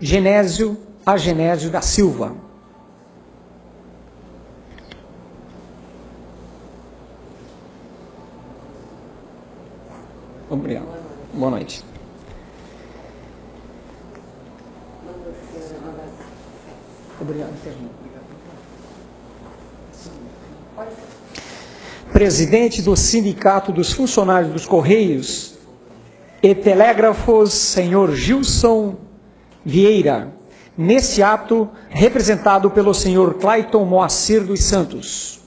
Genésio Agenésio da Silva. Obrigado. Boa noite. Obrigado. Presidente do Sindicato dos Funcionários dos Correios e Telégrafos, senhor Gilson Vieira, nesse ato representado pelo senhor Clayton Moacir dos Santos.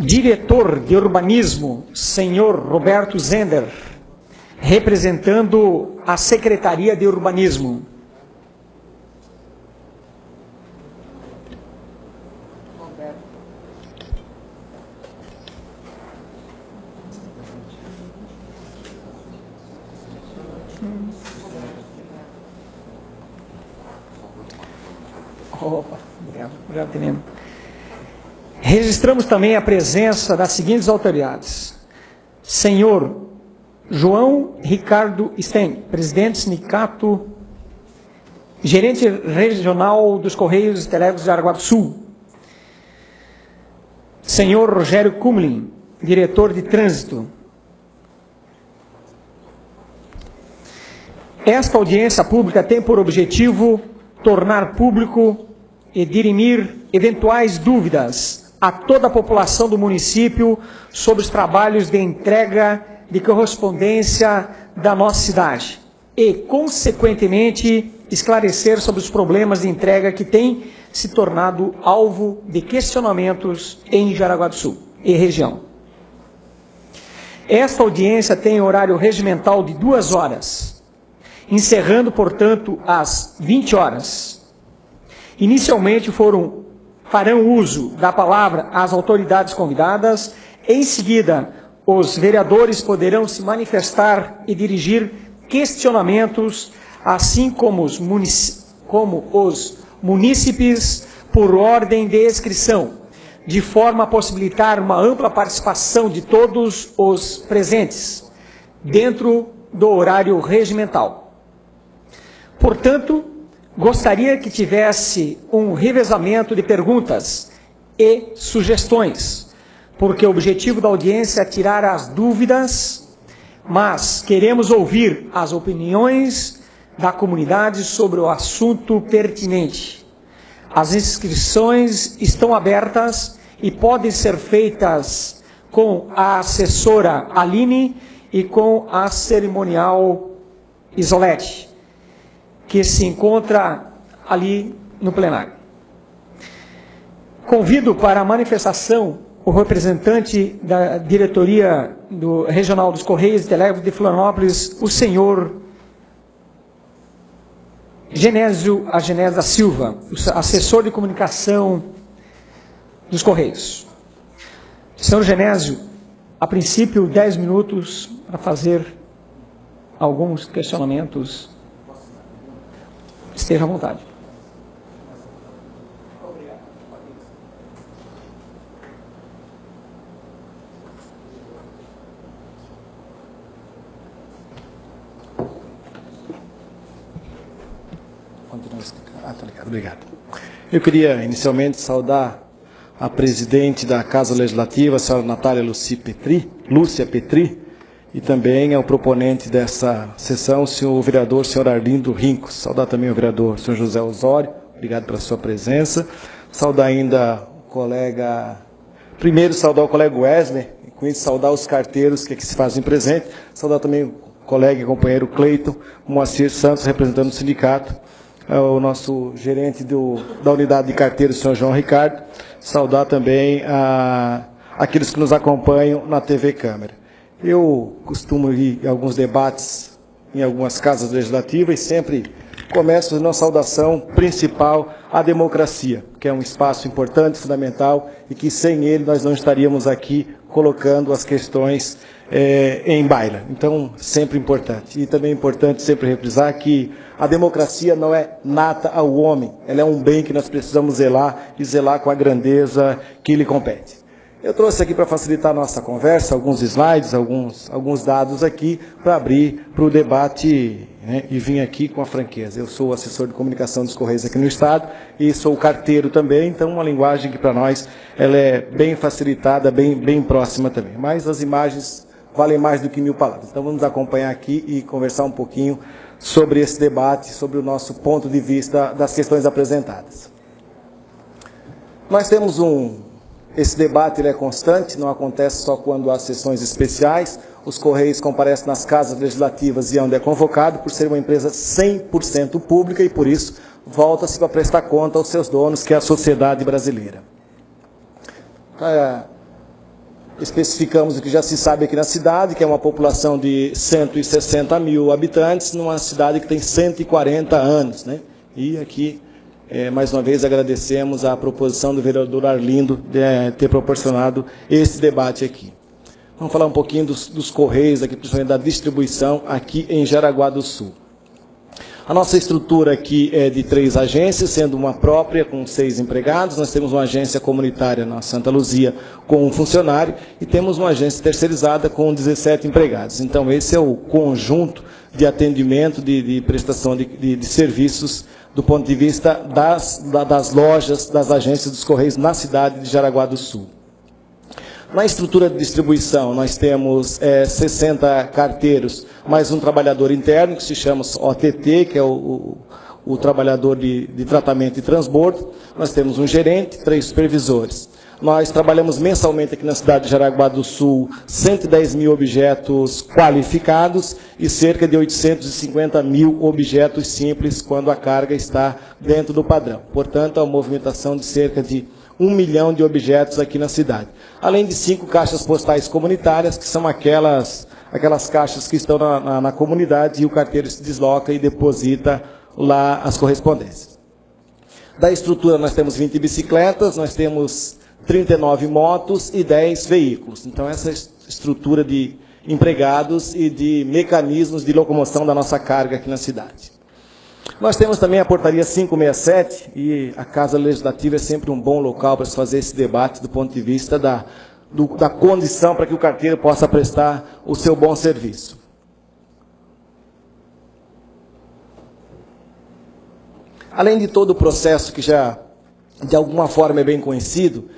Diretor de Urbanismo, senhor Roberto Zender, representando a Secretaria de Urbanismo. Opa, obrigado, tenente. Registramos também a presença das seguintes autoridades. Senhor João Ricardo Sten, presidente do sindicato, gerente regional dos Correios e Telégrafos de Jaraguá do Sul. Senhor Rogério Kumlin, diretor de trânsito. Esta audiência pública tem por objetivo tornar público e dirimir eventuais dúvidas a toda a população do município sobre os trabalhos de entrega de correspondência da nossa cidade e, consequentemente, esclarecer sobre os problemas de entrega que têm se tornado alvo de questionamentos em Jaraguá do Sul e região. Esta audiência tem horário regimental de 2 horas, encerrando, portanto, às 20 horas. Inicialmente farão uso da palavra as autoridades convidadas. Em seguida, os vereadores poderão se manifestar e dirigir questionamentos, assim como os munícipes, por ordem de inscrição, de forma a possibilitar uma ampla participação de todos os presentes, dentro do horário regimental. Portanto, gostaria que tivesse um revezamento de perguntas e sugestões, porque o objetivo da audiência é tirar as dúvidas, mas queremos ouvir as opiniões da comunidade sobre o assunto pertinente. As inscrições estão abertas e podem ser feitas com a assessora Aline e com a cerimonial Isolete, que se encontra ali no plenário. Convido para a manifestação o representante da diretoria regional dos Correios e Telégrafos de Florianópolis, o senhor Genésio Agenésio da Silva, assessor de comunicação dos Correios. Senhor Genésio, a princípio 10 minutos para fazer alguns questionamentos. Esteja à vontade. Obrigado. Eu queria inicialmente saudar a presidente da Casa Legislativa, a senhora Natália Lúcia Petri, e também ao proponente dessa sessão, o vereador, senhor Arlindo Rincos. Saudar também o vereador, senhor José Osório, obrigado pela sua presença. Saudar ainda o colega, primeiro saudar o colega Wesley, e com isso saudar os carteiros que aqui se fazem presente. Saudar também o colega e companheiro Clayton Moacir Santos, representando o sindicato, o nosso gerente da unidade de carteiros, o senhor João Ricardo. Saudar também aqueles que nos acompanham na TV Câmara. Eu costumo ir em alguns debates em algumas casas legislativas e sempre começo a nossa saudação principal à democracia, que é um espaço importante, fundamental, e que sem ele nós não estaríamos aqui colocando as questões em baila. Então, sempre importante. E também é importante sempre reprisar que a democracia não é nata ao homem, ela é um bem que nós precisamos zelar e zelar com a grandeza que lhe compete. Eu trouxe aqui para facilitar a nossa conversa alguns slides, alguns dados aqui para abrir para o debate, né, e vim aqui com a franqueza. Eu sou assessor de comunicação dos Correios aqui no Estado e sou carteiro também, então uma linguagem que para nós ela é bem facilitada, bem próxima também. Mas as imagens valem mais do que 1000 palavras. Então vamos acompanhar aqui e conversar um pouquinho sobre esse debate, sobre o nosso ponto de vista das questões apresentadas. Nós temos esse debate ele é constante, não acontece só quando há sessões especiais. Os Correios comparecem nas casas legislativas e onde é convocado, por ser uma empresa 100% pública e, por isso, volta-se para prestar conta aos seus donos, que é a sociedade brasileira. Especificamos o que já se sabe aqui na cidade, que é uma população de 160 mil habitantes, numa cidade que tem 140 anos, né? E aqui, mais uma vez, agradecemos a proposição do vereador Arlindo de ter proporcionado esse debate aqui. Vamos falar um pouquinho dos Correios, aqui, principalmente da distribuição aqui em Jaraguá do Sul. A nossa estrutura aqui é de 3 agências, sendo uma própria com 6 empregados. Nós temos uma agência comunitária na Santa Luzia com 1 funcionário e temos uma agência terceirizada com 17 empregados. Então, esse é o conjunto de atendimento, de prestação de serviços do ponto de vista das lojas, das agências dos Correios na cidade de Jaraguá do Sul. Na estrutura de distribuição, nós temos 60 carteiros, mais um trabalhador interno, que se chama OTT, que é o trabalhador de tratamento e transbordo. Nós temos um gerente, 3 supervisores. Nós trabalhamos mensalmente aqui na cidade de Jaraguá do Sul 110 mil objetos qualificados e cerca de 850 mil objetos simples quando a carga está dentro do padrão. Portanto, é uma movimentação de cerca de 1 milhão de objetos aqui na cidade. Além de 5 caixas postais comunitárias, que são aquelas caixas que estão na comunidade e o carteiro se desloca e deposita lá as correspondências. Da estrutura nós temos 20 bicicletas, nós temos 39 motos e 10 veículos. Então essa estrutura de empregados e de mecanismos de locomoção da nossa carga aqui na cidade. Nós temos também a portaria 567 e a Casa Legislativa é sempre um bom local para se fazer esse debate do ponto de vista da condição para que o carteiro possa prestar o seu bom serviço. Além de todo o processo que já, de alguma forma, é bem conhecido,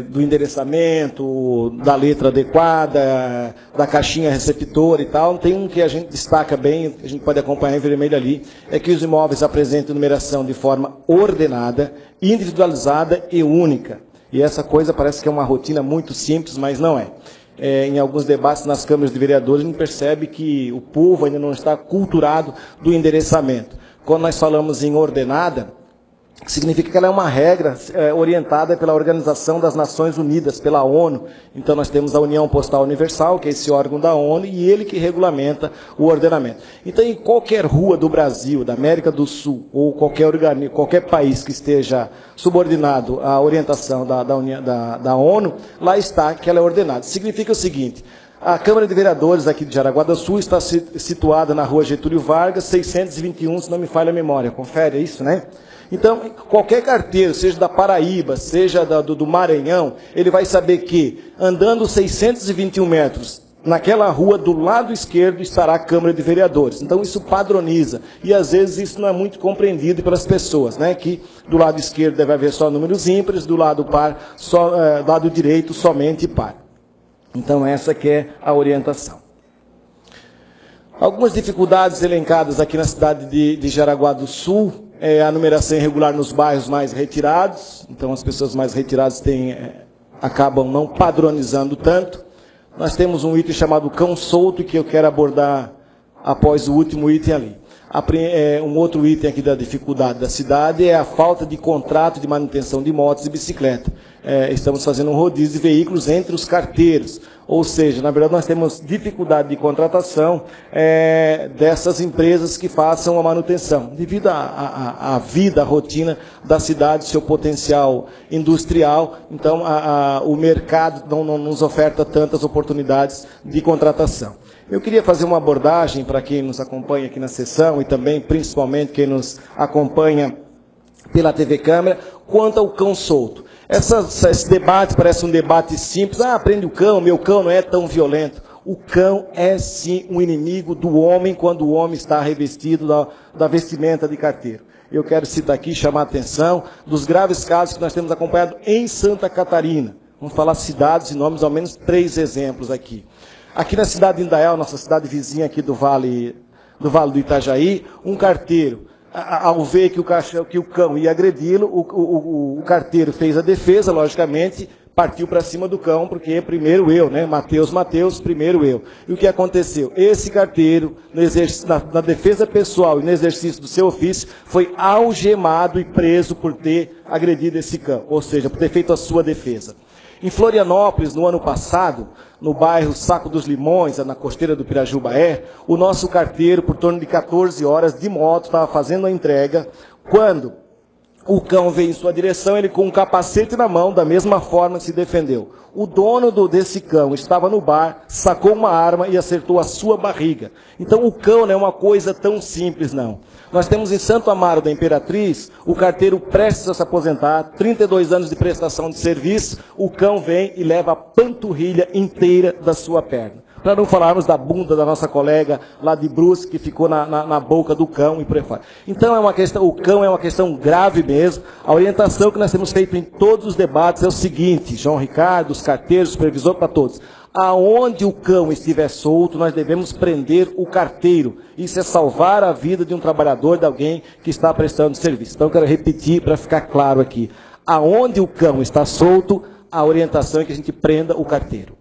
do endereçamento, da letra adequada, da caixinha receptora e tal, tem um que a gente destaca bem, a gente pode acompanhar em vermelho ali, é que os imóveis apresentam numeração de forma ordenada, individualizada e única. E essa coisa parece que é uma rotina muito simples, mas não é. Em alguns debates nas câmaras de vereadores, a gente percebe que o povo ainda não está culturado do endereçamento. Quando nós falamos em ordenada, significa que ela é uma regra orientada pela Organização das Nações Unidas, pela ONU. Então nós temos a União Postal Universal, que é esse órgão da ONU, e ele que regulamenta o ordenamento. Então em qualquer rua do Brasil, da América do Sul, ou qualquer país que esteja subordinado à orientação da ONU, lá está que ela é ordenada. Significa o seguinte: a Câmara de Vereadores aqui de Jaraguá do Sul está situada na rua Getúlio Vargas, 621, se não me falha a memória. Confere, é isso, né? Então, qualquer carteiro, seja da Paraíba, seja do Maranhão, ele vai saber que, andando 621 metros, naquela rua, do lado esquerdo, estará a Câmara de Vereadores. Então, isso padroniza. E, às vezes, isso não é muito compreendido pelas pessoas, né? Que do lado esquerdo deve haver só números ímpares, do lado par, do lado direito, somente par. Então, essa que é a orientação. Algumas dificuldades elencadas aqui na cidade de Jaraguá do Sul, a numeração irregular nos bairros mais retirados. Então, as pessoas mais retiradas acabam não padronizando tanto. Nós temos um item chamado cão solto, que eu quero abordar após o último item ali. Um outro item aqui da dificuldade da cidade é a falta de contrato de manutenção de motos e bicicleta. estamos fazendo um rodízio de veículos entre os carteiros. Ou seja, na verdade, nós temos dificuldade de contratação dessas empresas que façam a manutenção, devido à vida, à rotina da cidade, seu potencial industrial. Então, o mercado não nos oferta tantas oportunidades de contratação. Eu queria fazer uma abordagem para quem nos acompanha aqui na sessão e também, principalmente, quem nos acompanha pela TV Câmara, quanto ao cão solto. Esse debate parece um debate simples. Prende o cão, meu cão não é tão violento. O cão é, sim, um inimigo do homem quando o homem está revestido da vestimenta de carteiro. Eu quero citar aqui, chamar a atenção dos graves casos que nós temos acompanhado em Santa Catarina. Vamos falar cidades e nomes, ao menos 3 exemplos aqui. Aqui na cidade de Indaial, nossa cidade vizinha aqui do Vale do Itajaí, um carteiro, ao ver que o cão ia agredi-lo, o carteiro fez a defesa, logicamente, partiu para cima do cão, porque primeiro eu, né? Mateus, primeiro eu. E o que aconteceu? Esse carteiro, na defesa pessoal e no exercício do seu ofício, foi algemado e preso por ter agredido esse cão, ou seja, por ter feito a sua defesa. Em Florianópolis, no ano passado, no bairro Saco dos Limões, na costeira do Pirajubaé, o nosso carteiro, por torno de 14 horas de moto, estava fazendo a entrega, quando o cão veio em sua direção, ele com um capacete na mão, da mesma forma se defendeu. O dono desse cão estava no bar, sacou uma arma e acertou a sua barriga. Então o cão não é uma coisa tão simples, não. Nós temos em Santo Amaro da Imperatriz, o carteiro prestes a se aposentar, 32 anos de prestação de serviço, o cão vem e leva a panturrilha inteira da sua perna. Para não falarmos da bunda da nossa colega lá de Brusque, que ficou na boca do cão e por aí fora. Então o cão é uma questão grave mesmo. A orientação que nós temos feito em todos os debates é o seguinte, João Ricardo, os carteiros, supervisor, para todos. Aonde o cão estiver solto, nós devemos prender o carteiro. Isso é salvar a vida de um trabalhador, de alguém que está prestando serviço. Então eu quero repetir para ficar claro aqui. Aonde o cão está solto, a orientação é que a gente prenda o carteiro.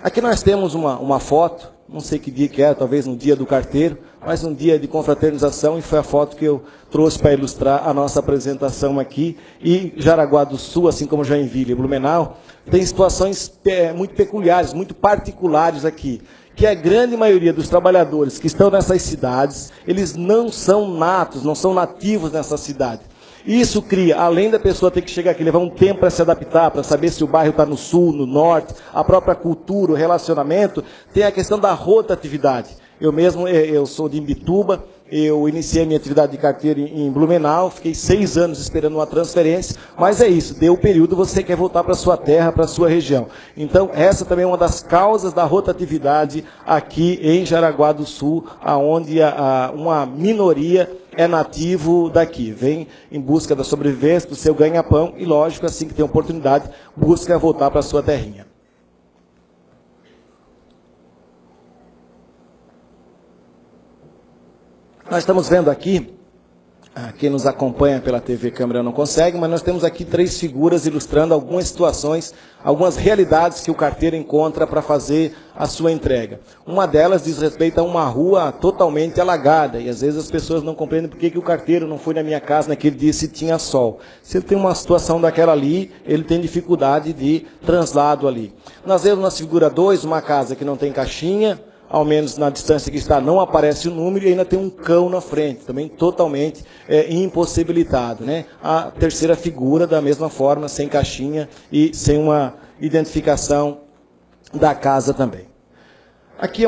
Aqui nós temos uma foto, não sei que dia que era, talvez no dia do carteiro, mas um dia de confraternização, e foi a foto que eu trouxe para ilustrar a nossa apresentação aqui. E Jaraguá do Sul, assim como Joinville e Blumenau, tem situações muito peculiares, muito particulares aqui, que a grande maioria dos trabalhadores que estão nessas cidades, eles não são natos, não são nativos nessa cidade. Isso cria, além da pessoa ter que chegar aqui, levar um tempo para se adaptar, para saber se o bairro está no sul, no norte, a própria cultura, o relacionamento, tem a questão da rotatividade. Eu sou de Imbituba, eu iniciei minha atividade de carteiro em Blumenau, fiquei 6 anos esperando uma transferência, mas é isso, deu o período, você quer voltar para a sua terra, para a sua região. Então, essa também é uma das causas da rotatividade aqui em Jaraguá do Sul, onde uma minoria é nativo daqui, vem em busca da sobrevivência, do seu ganha-pão, e lógico, assim que tem oportunidade, busca voltar para a sua terrinha. Nós estamos vendo aqui, quem nos acompanha pela TV Câmara não consegue, mas nós temos aqui 3 figuras ilustrando algumas situações, algumas realidades que o carteiro encontra para fazer a sua entrega. Uma delas diz respeito a uma rua totalmente alagada, e às vezes as pessoas não compreendem por que o carteiro não foi na minha casa naquele dia se tinha sol. Se ele tem uma situação daquela ali, ele tem dificuldade de translado ali. Nós vemos na figura 2 uma casa que não tem caixinha, ao menos na distância que está, não aparece o número, e ainda tem um cão na frente, também totalmente impossibilitado, né? A terceira figura, da mesma forma, sem caixinha e sem uma identificação da casa também. Aqui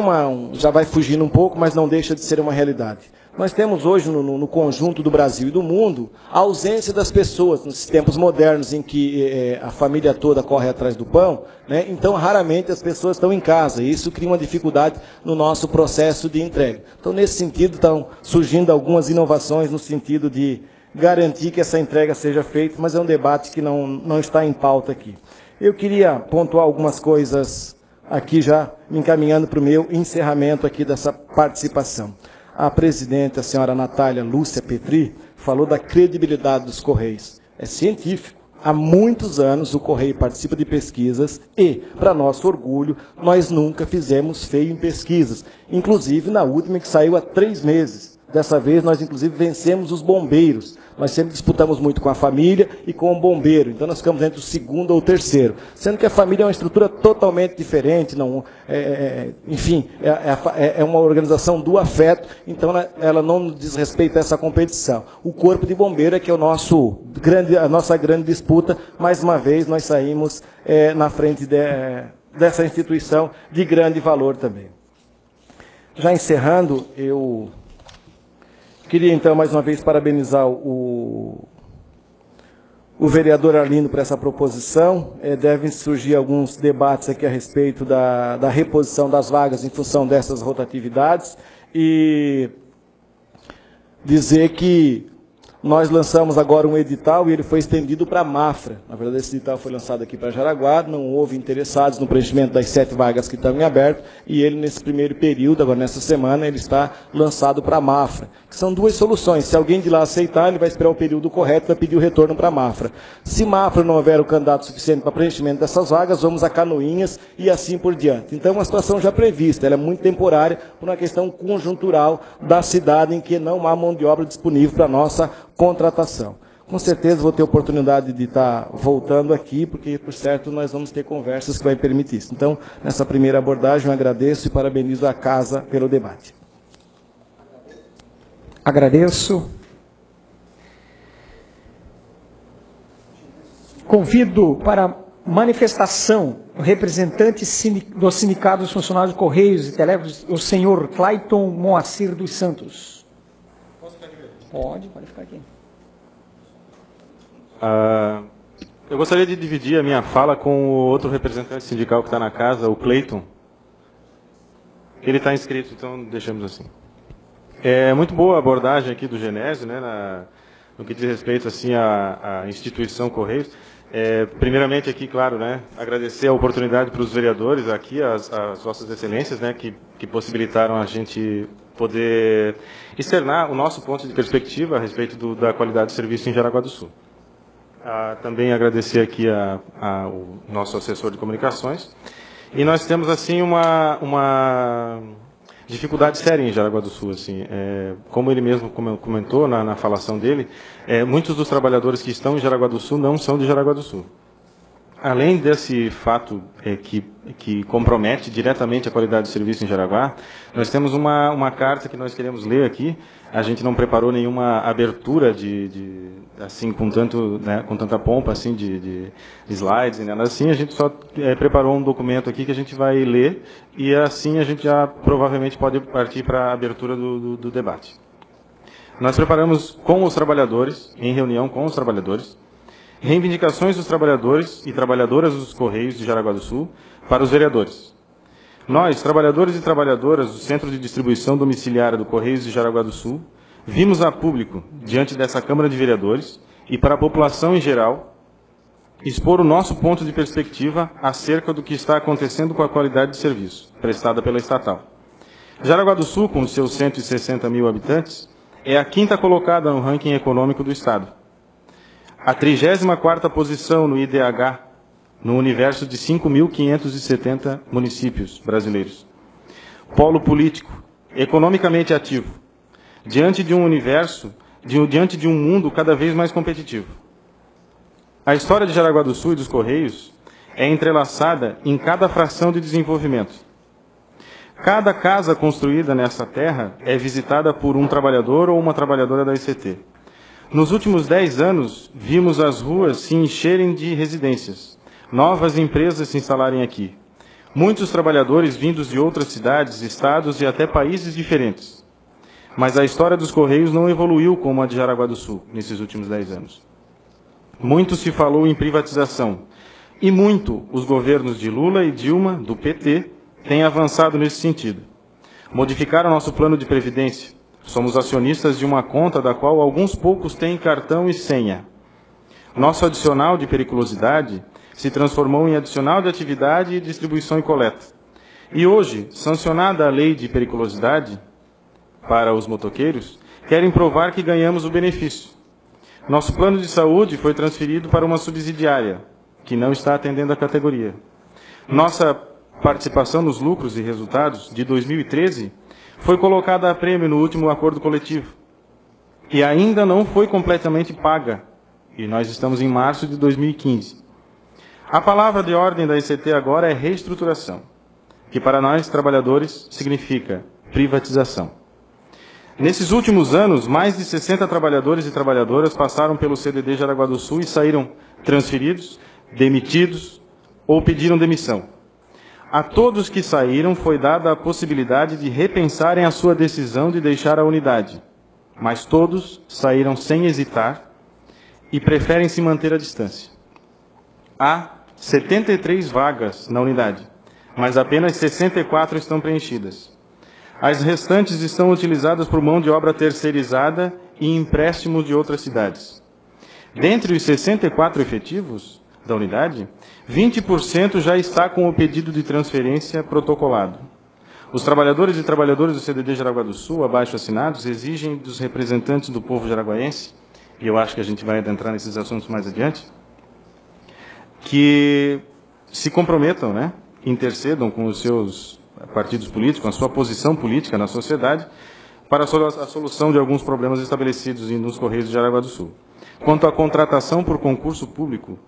já vai fugindo um pouco, mas não deixa de ser uma realidade. Nós temos hoje, no conjunto do Brasil e do mundo, a ausência das pessoas, nos tempos modernos em que a família toda corre atrás do pão, né? Então raramente as pessoas estão em casa, e isso cria uma dificuldade no nosso processo de entrega. Então, nesse sentido, estão surgindo algumas inovações no sentido de garantir que essa entrega seja feita, mas é um debate que não está em pauta aqui. Eu queria pontuar algumas coisas aqui, já me encaminhando para o meu encerramento aqui dessa participação. A presidente, a senhora Natália Lúcia Petri, falou da credibilidade dos Correios. É científico. Há muitos anos o Correio participa de pesquisas e, para nosso orgulho, nós nunca fizemos feio em pesquisas. Inclusive na última que saiu há 3 meses. Dessa vez, nós, inclusive, vencemos os bombeiros. Nós sempre disputamos muito com a família e com o bombeiro. Então, nós ficamos entre o segundo ou o terceiro. Sendo que a família é uma estrutura totalmente diferente. Não, enfim, é uma organização do afeto. Então, ela não diz respeito a essa competição. O corpo de bombeiro é que é a nossa grande disputa. Mais uma vez, nós saímos na frente dessa instituição de grande valor também. Já encerrando, eu queria, então, mais uma vez, parabenizar o vereador Arlindo por essa proposição. Devem surgir alguns debates aqui a respeito da reposição das vagas em função dessas rotatividades. E dizer que nós lançamos agora um edital e ele foi estendido para a Mafra. Na verdade, esse edital foi lançado aqui para Jaraguá, não houve interessados no preenchimento das 7 vagas que estão em aberto, e ele, nesse primeiro período, agora nessa semana, ele está lançado para a Mafra. Que são 2 soluções. Se alguém de lá aceitar, ele vai esperar o período correto e vai pedir o retorno para a Mafra. Se Mafra não houver o candidato suficiente para preenchimento dessas vagas, vamos a Canoinhas e assim por diante. Então, é uma situação já prevista, ela é muito temporária, por uma questão conjuntural da cidade em que não há mão de obra disponível para a nossa contratação. Com certeza vou ter oportunidade de estar voltando aqui, porque, por certo, nós vamos ter conversas que vai permitir isso. Então, nessa primeira abordagem, eu agradeço e parabenizo a casa pelo debate. Agradeço. Convido para manifestação o representante do Sindicato dos Funcionários de Correios e Telégrafos, o senhor Clayton Moacir dos Santos. Pode ficar aqui. Eu gostaria de dividir a minha fala com o outro representante sindical que está na casa, o Clayton. Ele está inscrito, então deixamos assim. É muito boa a abordagem aqui do Genésio, né, no que diz respeito assim, à instituição Correios. Primeiramente aqui, claro, né, agradecer a oportunidade para os vereadores aqui, as vossas excelências, né, que possibilitaram a gente poder externar o nosso ponto de perspectiva a respeito da qualidade de serviço em Jaraguá do Sul. Também agradecer aqui ao nosso assessor de comunicações. E nós temos assim uma dificuldade séria em Jaraguá do Sul. Assim, como ele mesmo comentou na falação dele, muitos dos trabalhadores que estão em Jaraguá do Sul não são de Jaraguá do Sul. Além desse fato que compromete diretamente a qualidade de serviço em Jaraguá, nós temos uma carta que nós queremos ler aqui. A gente não preparou nenhuma abertura assim com tanta pompa assim de slides e nada assim. A gente só preparou um documento aqui que a gente vai ler e assim a gente já provavelmente pode partir para a abertura do debate. Nós preparamos com os trabalhadores, em reunião com os trabalhadores, reivindicações dos trabalhadores e trabalhadoras dos Correios de Jaraguá do Sul para os vereadores. Nós, trabalhadores e trabalhadoras do Centro de Distribuição Domiciliária do Correios de Jaraguá do Sul, vimos a público, diante dessa Câmara de Vereadores, e para a população em geral, expor o nosso ponto de perspectiva acerca do que está acontecendo com a qualidade de serviço prestada pela estatal. Jaraguá do Sul, com seus 160 mil habitantes, é a 5ª colocada no ranking econômico do Estado. A 34ª posição no IDH, no universo de 5.570 municípios brasileiros. Polo político, economicamente ativo, diante de um universo, diante de um mundo cada vez mais competitivo. A história de Jaraguá do Sul e dos Correios é entrelaçada em cada fração de desenvolvimento. Cada casa construída nessa terra é visitada por um trabalhador ou uma trabalhadora da ICT. Nos últimos 10 anos, vimos as ruas se encherem de residências, novas empresas se instalarem aqui. Muitos trabalhadores vindos de outras cidades, estados e até países diferentes. Mas a história dos Correios não evoluiu como a de Jaraguá do Sul nesses últimos 10 anos. Muito se falou em privatização, e muito os governos de Lula e Dilma, do PT, têm avançado nesse sentido. Modificaram nosso plano de previdência. Somos acionistas de uma conta da qual alguns poucos têm cartão e senha. Nosso adicional de periculosidade se transformou em adicional de atividade, distribuição e coleta. E hoje, sancionada a lei de periculosidade para os motoqueiros, querem provar que ganhamos o benefício. Nosso plano de saúde foi transferido para uma subsidiária, que não está atendendo a categoria. Nossa participação nos lucros e resultados de 2013 foi colocada a prêmio no último acordo coletivo e ainda não foi completamente paga. E nós estamos em março de 2015. A palavra de ordem da ECT agora é reestruturação, que para nós, trabalhadores, significa privatização. Nesses últimos anos, mais de 60 trabalhadores e trabalhadoras passaram pelo CDD Jaraguá do Sul e saíram transferidos, demitidos ou pediram demissão. A todos que saíram foi dada a possibilidade de repensarem a sua decisão de deixar a unidade, mas todos saíram sem hesitar e preferem se manter à distância. Há 73 vagas na unidade, mas apenas 64 estão preenchidas. As restantes estão utilizadas por mão de obra terceirizada e empréstimos de outras cidades. Dentre os 64 efetivos da unidade, 20% já está com o pedido de transferência protocolado. Os trabalhadores e trabalhadoras do CDD Jaraguá do Sul, abaixo assinados, exigem dos representantes do povo jaraguaense, e eu acho que a gente vai adentrar nesses assuntos mais adiante, que se comprometam, né, intercedam com os seus partidos políticos, com a sua posição política na sociedade, para a solução de alguns problemas estabelecidos nos Correios de Jaraguá do Sul. Quanto à contratação por concurso público,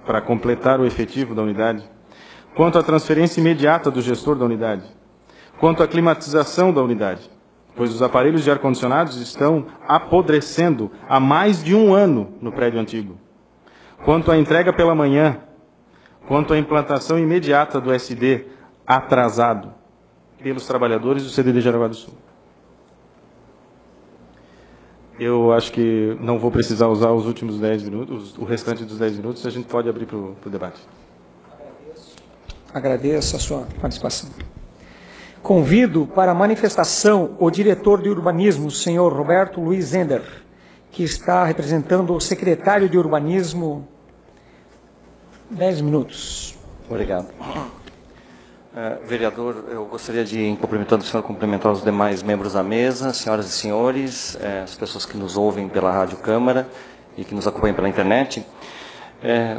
para completar o efetivo da unidade, quanto à transferência imediata do gestor da unidade, quanto à climatização da unidade, pois os aparelhos de ar-condicionados estão apodrecendo há mais de um ano no prédio antigo. Quanto à entrega pela manhã, quanto à implantação imediata do SD atrasado pelos trabalhadores do CDD Jaraguá do Sul. Eu acho que não vou precisar usar os últimos 10 minutos, o restante dos 10 minutos, a gente pode abrir para o debate. Agradeço a sua participação. Convido para a manifestação o diretor de urbanismo, senhor Roberto Luiz Zender, que está representando o secretário de urbanismo. 10 minutos. Obrigado. Vereador, eu gostaria de, cumprimentando o senhor, cumprimentar os demais membros da mesa, senhoras e senhores, as pessoas que nos ouvem pela Rádio Câmara e que nos acompanham pela internet.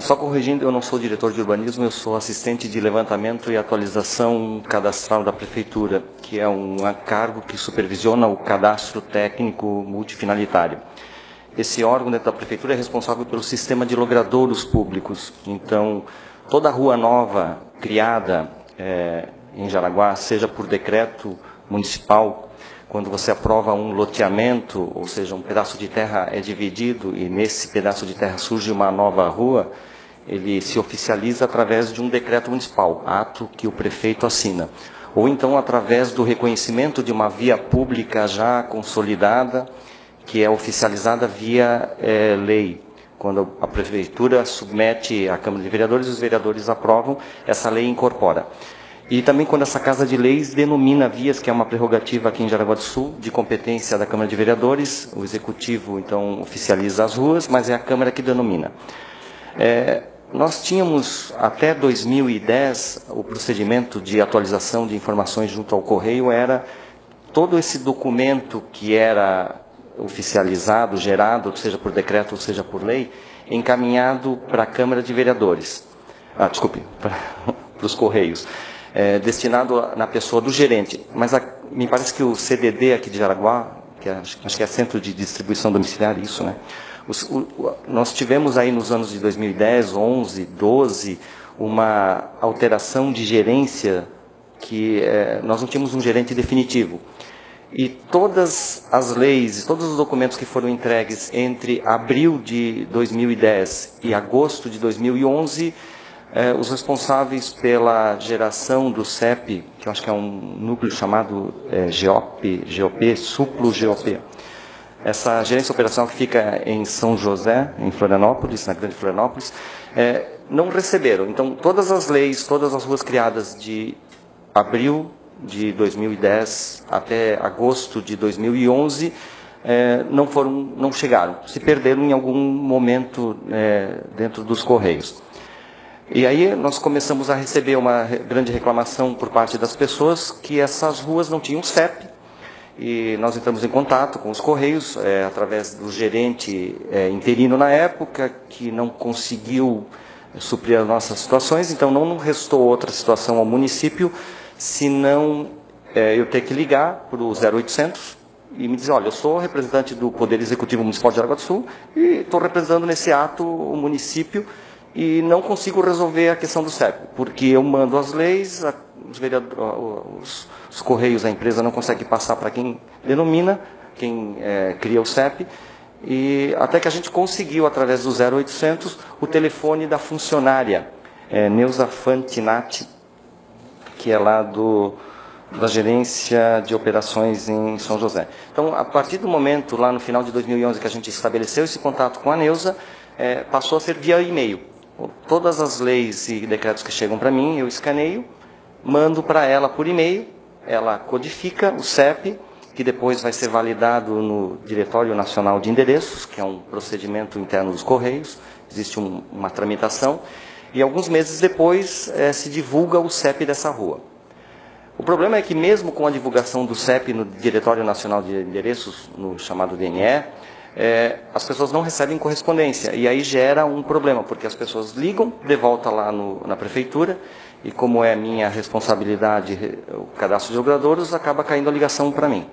Só corrigindo, eu não sou diretor de urbanismo, eu sou assistente de levantamento e atualização cadastral da Prefeitura, que é um cargo que supervisiona o cadastro técnico multifinalitário. Esse órgão dentro da Prefeitura é responsável pelo sistema de logradouros públicos. Então, toda rua nova criada em Jaraguá, seja por decreto municipal, quando você aprova um loteamento, ou seja, um pedaço de terra é dividido e nesse pedaço de terra surge uma nova rua, ele se oficializa através de um decreto municipal, ato que o prefeito assina. Ou então através do reconhecimento de uma via pública já consolidada, que é oficializada via lei. Quando a Prefeitura submete à Câmara de Vereadores, os vereadores aprovam, essa lei incorpora. E também quando essa Casa de Leis denomina vias, que é uma prerrogativa aqui em Jaraguá do Sul, de competência da Câmara de Vereadores, o Executivo, então, oficializa as ruas, mas é a Câmara que denomina. Nós tínhamos, até 2010, o procedimento de atualização de informações junto ao Correio era todo esse documento que era oficializado, gerado, seja por decreto ou seja por lei, encaminhado para a Câmara de Vereadores. Para os Correios. Destinado na pessoa do gerente. Mas me parece que o CDD aqui de Jaraguá, que acho que é Centro de Distribuição Domiciliar, isso, né? Nós tivemos aí nos anos de 2010, 11, 12, uma alteração de gerência que nós não tínhamos um gerente definitivo. E todas as leis, todos os documentos que foram entregues entre abril de 2010 e agosto de 2011, os responsáveis pela geração do CEP, que eu acho que é um núcleo chamado GOP, Suplo GOP. Essa gerência operacional que fica em São José, em Florianópolis, na Grande Florianópolis, não receberam. Então, todas as leis, todas as ruas criadas de abril de 2010 até agosto de 2011 não chegaram, se perderam em algum momento dentro dos Correios. E aí nós começamos a receber uma grande reclamação por parte das pessoas que essas ruas não tinham CEP. E nós entramos em contato com os Correios, através do gerente interino na época, que não conseguiu suprir as nossas situações, então não restou outra situação ao município, senão eu ter que ligar para o 0800 e me dizer, olha, eu sou representante do Poder Executivo Municipal de Jaraguá do Sul e estou representando nesse ato o município e não consigo resolver a questão do CEP, porque eu mando as leis, os Correios, a empresa não consegue passar para quem denomina, quem cria o CEP, e até que a gente conseguiu, através do 0800, o telefone da funcionária, Neuza Fantinati, que é lá da Gerência de Operações em São José. Então, a partir do momento, lá no final de 2011, que a gente estabeleceu esse contato com a Neuza, passou a ser via e-mail. Todas as leis e decretos que chegam para mim, eu escaneio, mando para ela por e-mail, ela codifica o CEP, que depois vai ser validado no Diretório Nacional de Endereços, que é um procedimento interno dos Correios, existe uma tramitação, e alguns meses depois se divulga o CEP dessa rua. O problema é que mesmo com a divulgação do CEP no Diretório Nacional de Endereços, no chamado DNE, as pessoas não recebem correspondência, e aí gera um problema, porque as pessoas ligam de volta lá na prefeitura, e como é minha responsabilidade o cadastro de logradouros, acaba caindo a ligação para mim.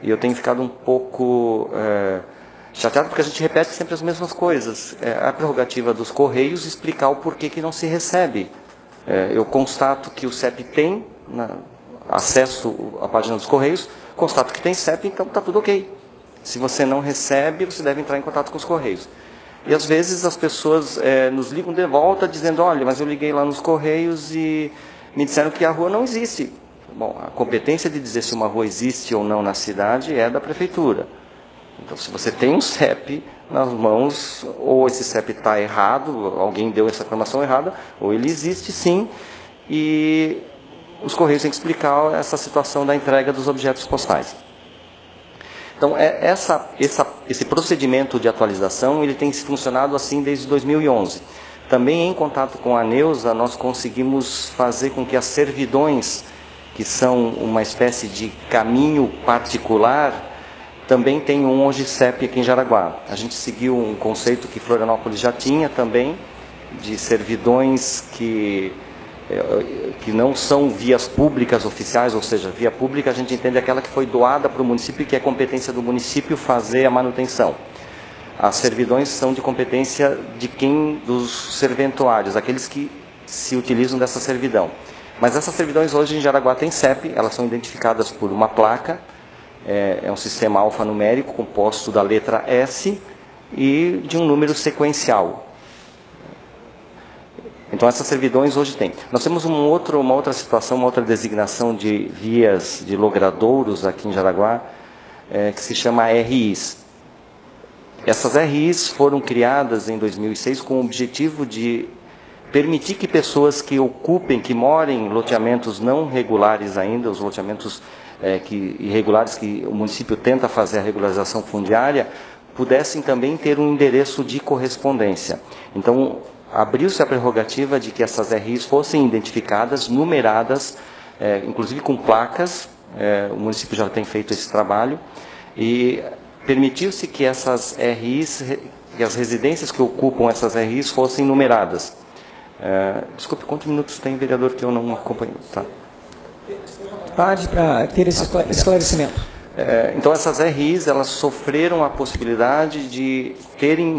E eu tenho ficado um pouco chateado, porque a gente repete sempre as mesmas coisas. É a prerrogativa dos Correios explicar o porquê que não se recebe. Eu constato que o CEP tem acesso à página dos Correios, constato que tem CEP, então está tudo ok. Se você não recebe, você deve entrar em contato com os Correios. E às vezes as pessoas nos ligam de volta dizendo, olha, mas eu liguei lá nos Correios e me disseram que a rua não existe. Bom, a competência de dizer se uma rua existe ou não na cidade é da prefeitura. Então, se você tem um CEP nas mãos, ou esse CEP está errado, alguém deu essa informação errada, ou ele existe sim, e os Correios têm que explicar essa situação da entrega dos objetos postais. Então, esse procedimento de atualização ele tem funcionado assim desde 2011. Também, em contato com a Neuza, nós conseguimos fazer com que as servidões, que são uma espécie de caminho particular, também tenham hoje CEP aqui em Jaraguá. A gente seguiu um conceito que Florianópolis já tinha também, de servidões que não são vias públicas oficiais, ou seja, via pública a gente entende aquela que foi doada para o município e que é competência do município fazer a manutenção. As servidões são de competência dos serventuários, aqueles que se utilizam dessa servidão. Mas essas servidões hoje em Jaraguá têm CEP, elas são identificadas por uma placa, é um sistema alfanumérico composto da letra S e de um número sequencial. Então essas servidões hoje têm. Nós temos uma outra situação, uma outra designação de vias de logradouros aqui em Jaraguá, que se chama RIs. Essas RIs foram criadas em 2006 com o objetivo de permitir que pessoas que ocupem, que morem em loteamentos não regulares ainda, os loteamentos irregulares que o município tenta fazer a regularização fundiária, pudessem também ter um endereço de correspondência. Então, abriu-se a prerrogativa de que essas RIs fossem identificadas, numeradas, inclusive com placas, o município já tem feito esse trabalho, e permitiu-se que essas RIs, que as residências que ocupam essas RIs fossem numeradas. Desculpe, quantos minutos tem, vereador, que eu não acompanho? Tá. Tarde para ter esse esclarecimento. Então, essas RIs, elas sofreram a possibilidade de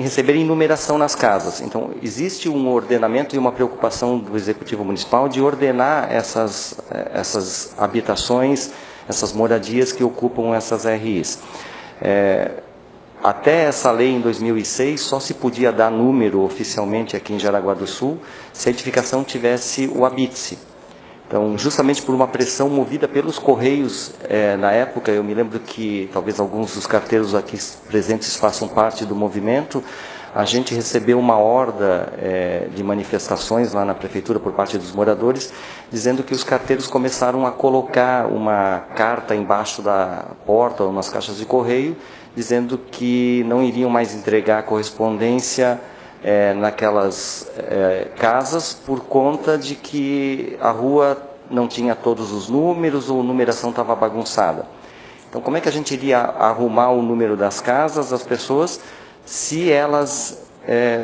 receberem numeração nas casas. Então, existe um ordenamento e uma preocupação do Executivo Municipal de ordenar essas habitações, essas moradias que ocupam essas RIs. Até essa lei em 2006, só se podia dar número oficialmente aqui em Jaraguá do Sul se a edificação tivesse o habite-se. Então, justamente por uma pressão movida pelos Correios, na época, eu me lembro que talvez alguns dos carteiros aqui presentes façam parte do movimento, a gente recebeu uma horda de manifestações lá na prefeitura por parte dos moradores, dizendo que os carteiros começaram a colocar uma carta embaixo da porta, ou nas caixas de correio, dizendo que não iriam mais entregar correspondência naquelas casas por conta de que a rua não tinha todos os números ou a numeração estava bagunçada. Então, como é que a gente iria arrumar o número das casas, das pessoas, se elas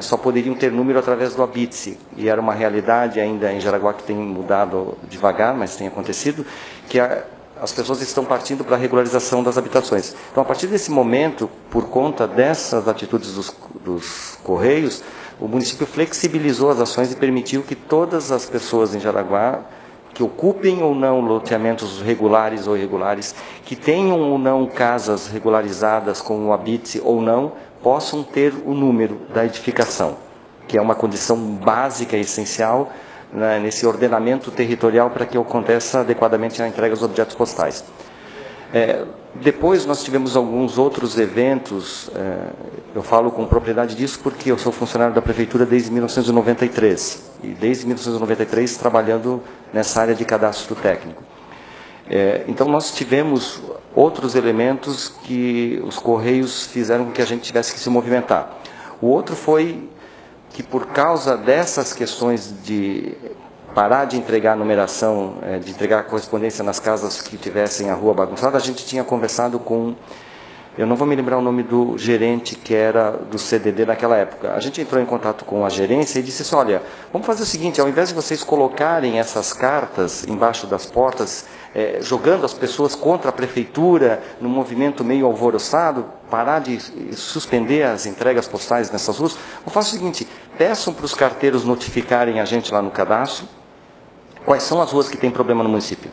só poderiam ter número através do habite-se? E era uma realidade ainda em Jaraguá que tem mudado devagar, mas tem acontecido, que as pessoas estão partindo para a regularização das habitações. Então, a partir desse momento, por conta dessas atitudes dos Correios, o município flexibilizou as ações e permitiu que todas as pessoas em Jaraguá, que ocupem ou não loteamentos regulares ou irregulares, que tenham ou não casas regularizadas com o habite ou não, possam ter o número da edificação, que é uma condição básica e essencial, né, nesse ordenamento territorial para que aconteça adequadamente a entrega dos objetos postais. Depois nós tivemos alguns outros eventos, eu falo com propriedade disso porque eu sou funcionário da Prefeitura desde 1993, e desde 1993 trabalhando nessa área de cadastro técnico. Então nós tivemos outros elementos que os Correios fizeram com que a gente tivesse que se movimentar. O outro foi que por causa dessas questões de parar de entregar a numeração, de entregar a correspondência nas casas que tivessem a rua bagunçada, a gente tinha conversado com, eu não vou me lembrar o nome do gerente que era do CDD naquela época. A gente entrou em contato com a gerência e disse assim, olha, vamos fazer o seguinte, ao invés de vocês colocarem essas cartas embaixo das portas, jogando as pessoas contra a prefeitura, num movimento meio alvoroçado, parar de suspender as entregas postais nessas ruas, vamos fazer o seguinte, peçam para os carteiros notificarem a gente lá no cadastro, quais são as ruas que têm problema no município.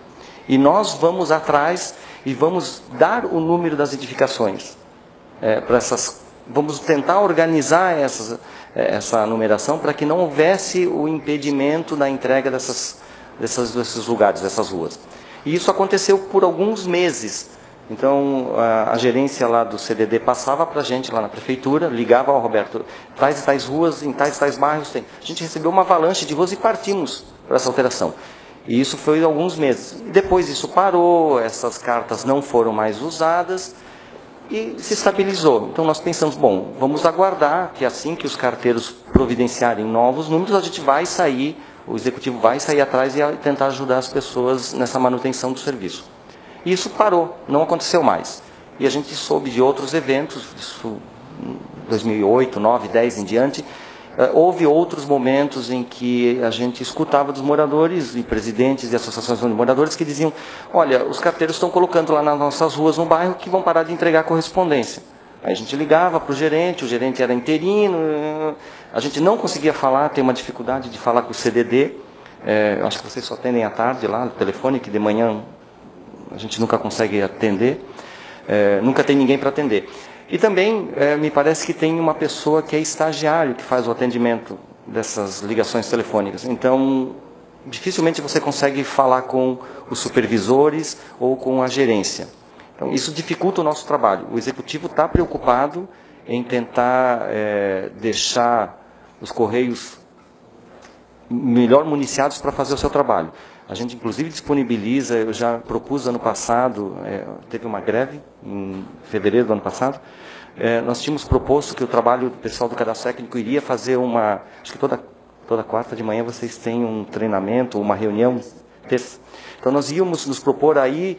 E nós vamos atrás e vamos dar o número das edificações. Vamos tentar organizar essa numeração para que não houvesse o impedimento da entrega desses lugares, dessas ruas. E isso aconteceu por alguns meses. Então, a gerência lá do CDD passava para a gente lá na prefeitura, ligava ao Roberto, tais e tais ruas, em tais e tais bairros tem. A gente recebeu uma avalanche de ruas e partimos para essa alteração. E isso foi alguns meses. Depois isso parou, essas cartas não foram mais usadas e se estabilizou. Então nós pensamos, bom, vamos aguardar que assim que os carteiros providenciarem novos números, a gente vai sair, o executivo vai sair atrás e tentar ajudar as pessoas nessa manutenção do serviço. E isso parou, não aconteceu mais. E a gente soube de outros eventos, isso 2008, 9, 10 em diante. Houve outros momentos em que a gente escutava dos moradores e presidentes e associações de moradores que diziam, olha, os carteiros estão colocando lá nas nossas ruas no bairro que vão parar de entregar correspondência. Aí a gente ligava para o gerente era interino, a gente não conseguia falar, tem uma dificuldade de falar com o CDD, acho que vocês só atendem à tarde lá no telefone, que de manhã a gente nunca consegue atender, nunca tem ninguém para atender. E também, me parece que tem uma pessoa que é estagiário, que faz o atendimento dessas ligações telefônicas. Então, dificilmente você consegue falar com os supervisores ou com a gerência. Então, isso dificulta o nosso trabalho. O executivo está preocupado em tentar deixar os Correios melhor municiados para fazer o seu trabalho. A gente, inclusive, disponibiliza, eu já propus ano passado, teve uma greve em fevereiro do ano passado, nós tínhamos proposto que o trabalho do pessoal do cadastro técnico iria fazer acho que toda quarta de manhã vocês têm um treinamento, uma reunião, terça. Então nós íamos nos propor aí,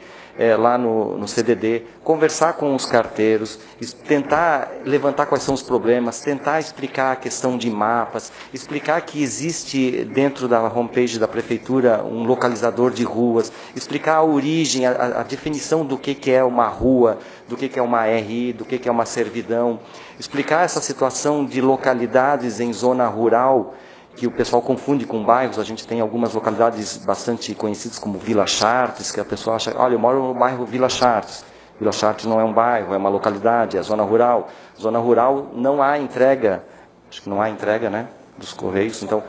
lá no CDD, conversar com os carteiros, tentar levantar quais são os problemas, tentar explicar a questão de mapas, explicar que existe dentro da homepage da prefeitura um localizador de ruas, explicar a origem, a definição do que é uma rua, do que é uma RI, do que é uma servidão, explicar essa situação de localidades em zona rural, que o pessoal confunde com bairros. A gente tem algumas localidades bastante conhecidas como Vila Chartres, que a pessoa acha, olha, eu moro no bairro Vila Chartres. Vila Chartres não é um bairro, é uma localidade, é zona rural. Zona rural não há entrega, acho que não há entrega, né, dos Correios, então,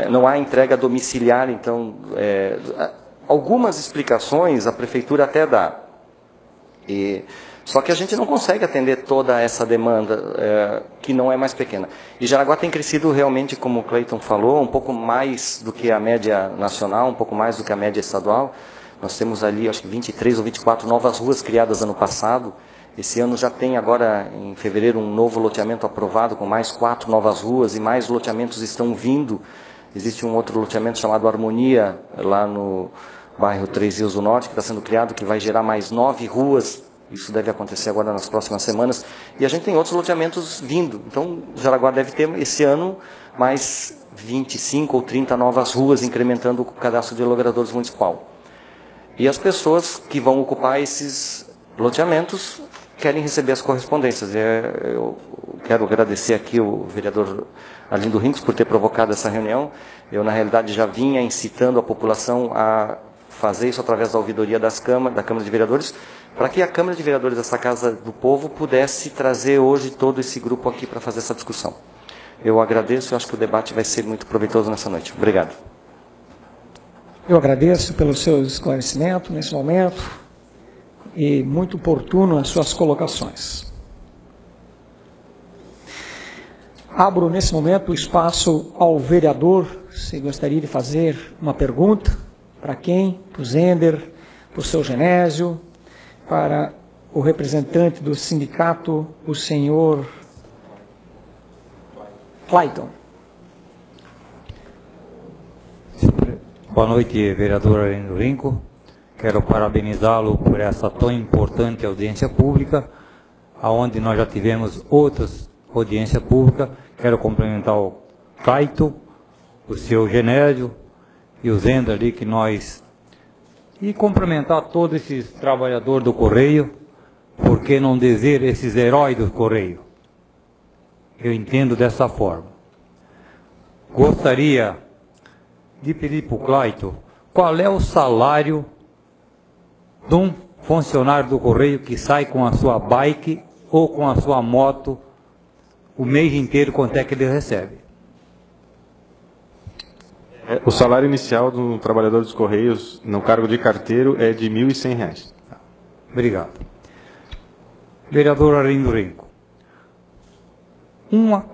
não há entrega domiciliar, então, algumas explicações a prefeitura até dá. Só que a gente não consegue atender toda essa demanda, que não é mais pequena. E Jaraguá tem crescido realmente, como o Cleiton falou, um pouco mais do que a média nacional, um pouco mais do que a média estadual. Nós temos ali, acho que 23 ou 24 novas ruas criadas ano passado. Esse ano já tem agora, em fevereiro, um novo loteamento aprovado com mais 4 novas ruas e mais loteamentos estão vindo. Existe um outro loteamento chamado Harmonia, lá no bairro Três Rios do Norte, que está sendo criado, que vai gerar mais 9 ruas. Isso deve acontecer agora nas próximas semanas. E a gente tem outros loteamentos vindo. Então, Jaraguá deve ter, esse ano, mais 25 ou 30 novas ruas, incrementando o cadastro de logradores municipal. E as pessoas que vão ocupar esses loteamentos querem receber as correspondências. Eu quero agradecer aqui o vereador Arlindo Rincos por ter provocado essa reunião. Eu, na realidade, já vinha incitando a população a fazer isso através da ouvidoria da Câmara de Vereadores, para que a Câmara de Vereadores dessa Casa do Povo pudesse trazer hoje todo esse grupo aqui para fazer essa discussão. Eu agradeço e acho que o debate vai ser muito proveitoso nessa noite. Obrigado. Eu agradeço pelo seu esclarecimento nesse momento e muito oportuno as suas colocações. Abro nesse momento o espaço ao vereador, se gostaria de fazer uma pergunta, para quem? Para o Zender, para o seu Genésio, para o representante do sindicato, o senhor Clayton. Boa noite, vereador Arlindo Rincos. Quero parabenizá-lo por essa tão importante audiência pública, aonde nós já tivemos outras audiências públicas. Quero cumprimentar o Clayton, o seu Genésio e o Zender ali que nós... E cumprimentar todos esses trabalhadores do Correio, por que não dizer esses heróis do Correio? Eu entendo dessa forma. Gostaria de pedir para o Clayton qual é o salário de um funcionário do Correio que sai com a sua bike ou com a sua moto o mês inteiro, quanto é que ele recebe? O salário inicial do trabalhador dos Correios no cargo de carteiro é de R$ 1.100. Obrigado. Vereador Arlindo Rincos,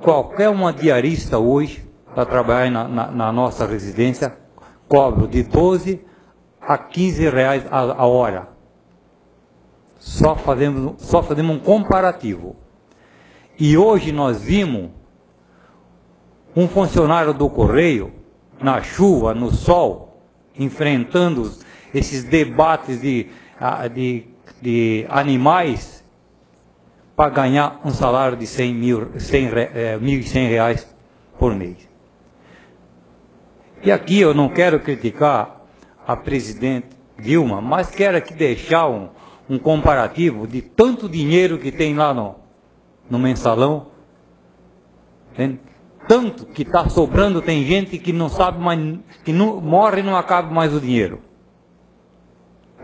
qualquer uma diarista hoje, para trabalhar na nossa residência, cobra de 12 a 15 reais a hora. Só fazemos um comparativo. E hoje nós vimos um funcionário do Correio, na chuva, no sol, enfrentando esses debates de animais para ganhar um salário de R$1.100 por mês. E aqui eu não quero criticar a presidente Dilma, mas quero aqui deixar um comparativo de tanto dinheiro que tem lá no mensalão. Entende? Tanto que está sobrando, tem gente que não sabe mais, que não, morre e não acaba mais o dinheiro.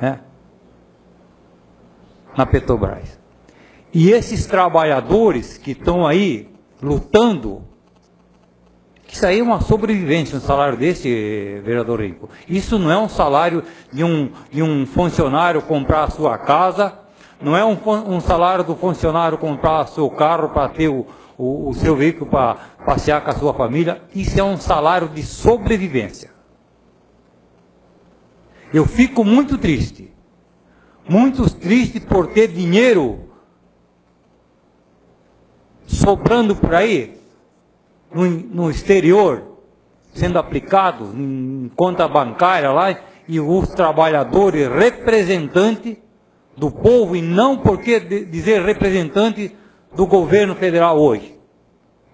Né? Na Petrobras. E esses trabalhadores que estão aí lutando, isso aí é uma sobrevivência, um salário desse, vereador Rincos. Isso não é um salário de um funcionário comprar a sua casa, não é um salário do funcionário comprar o seu carro para ter o seu veículo para passear com a sua família. Isso é um salário de sobrevivência. Eu fico muito triste por ter dinheiro sobrando por aí, no exterior, sendo aplicado em conta bancária lá, e os trabalhadores representantes do povo, e não porque dizer representante do governo federal hoje,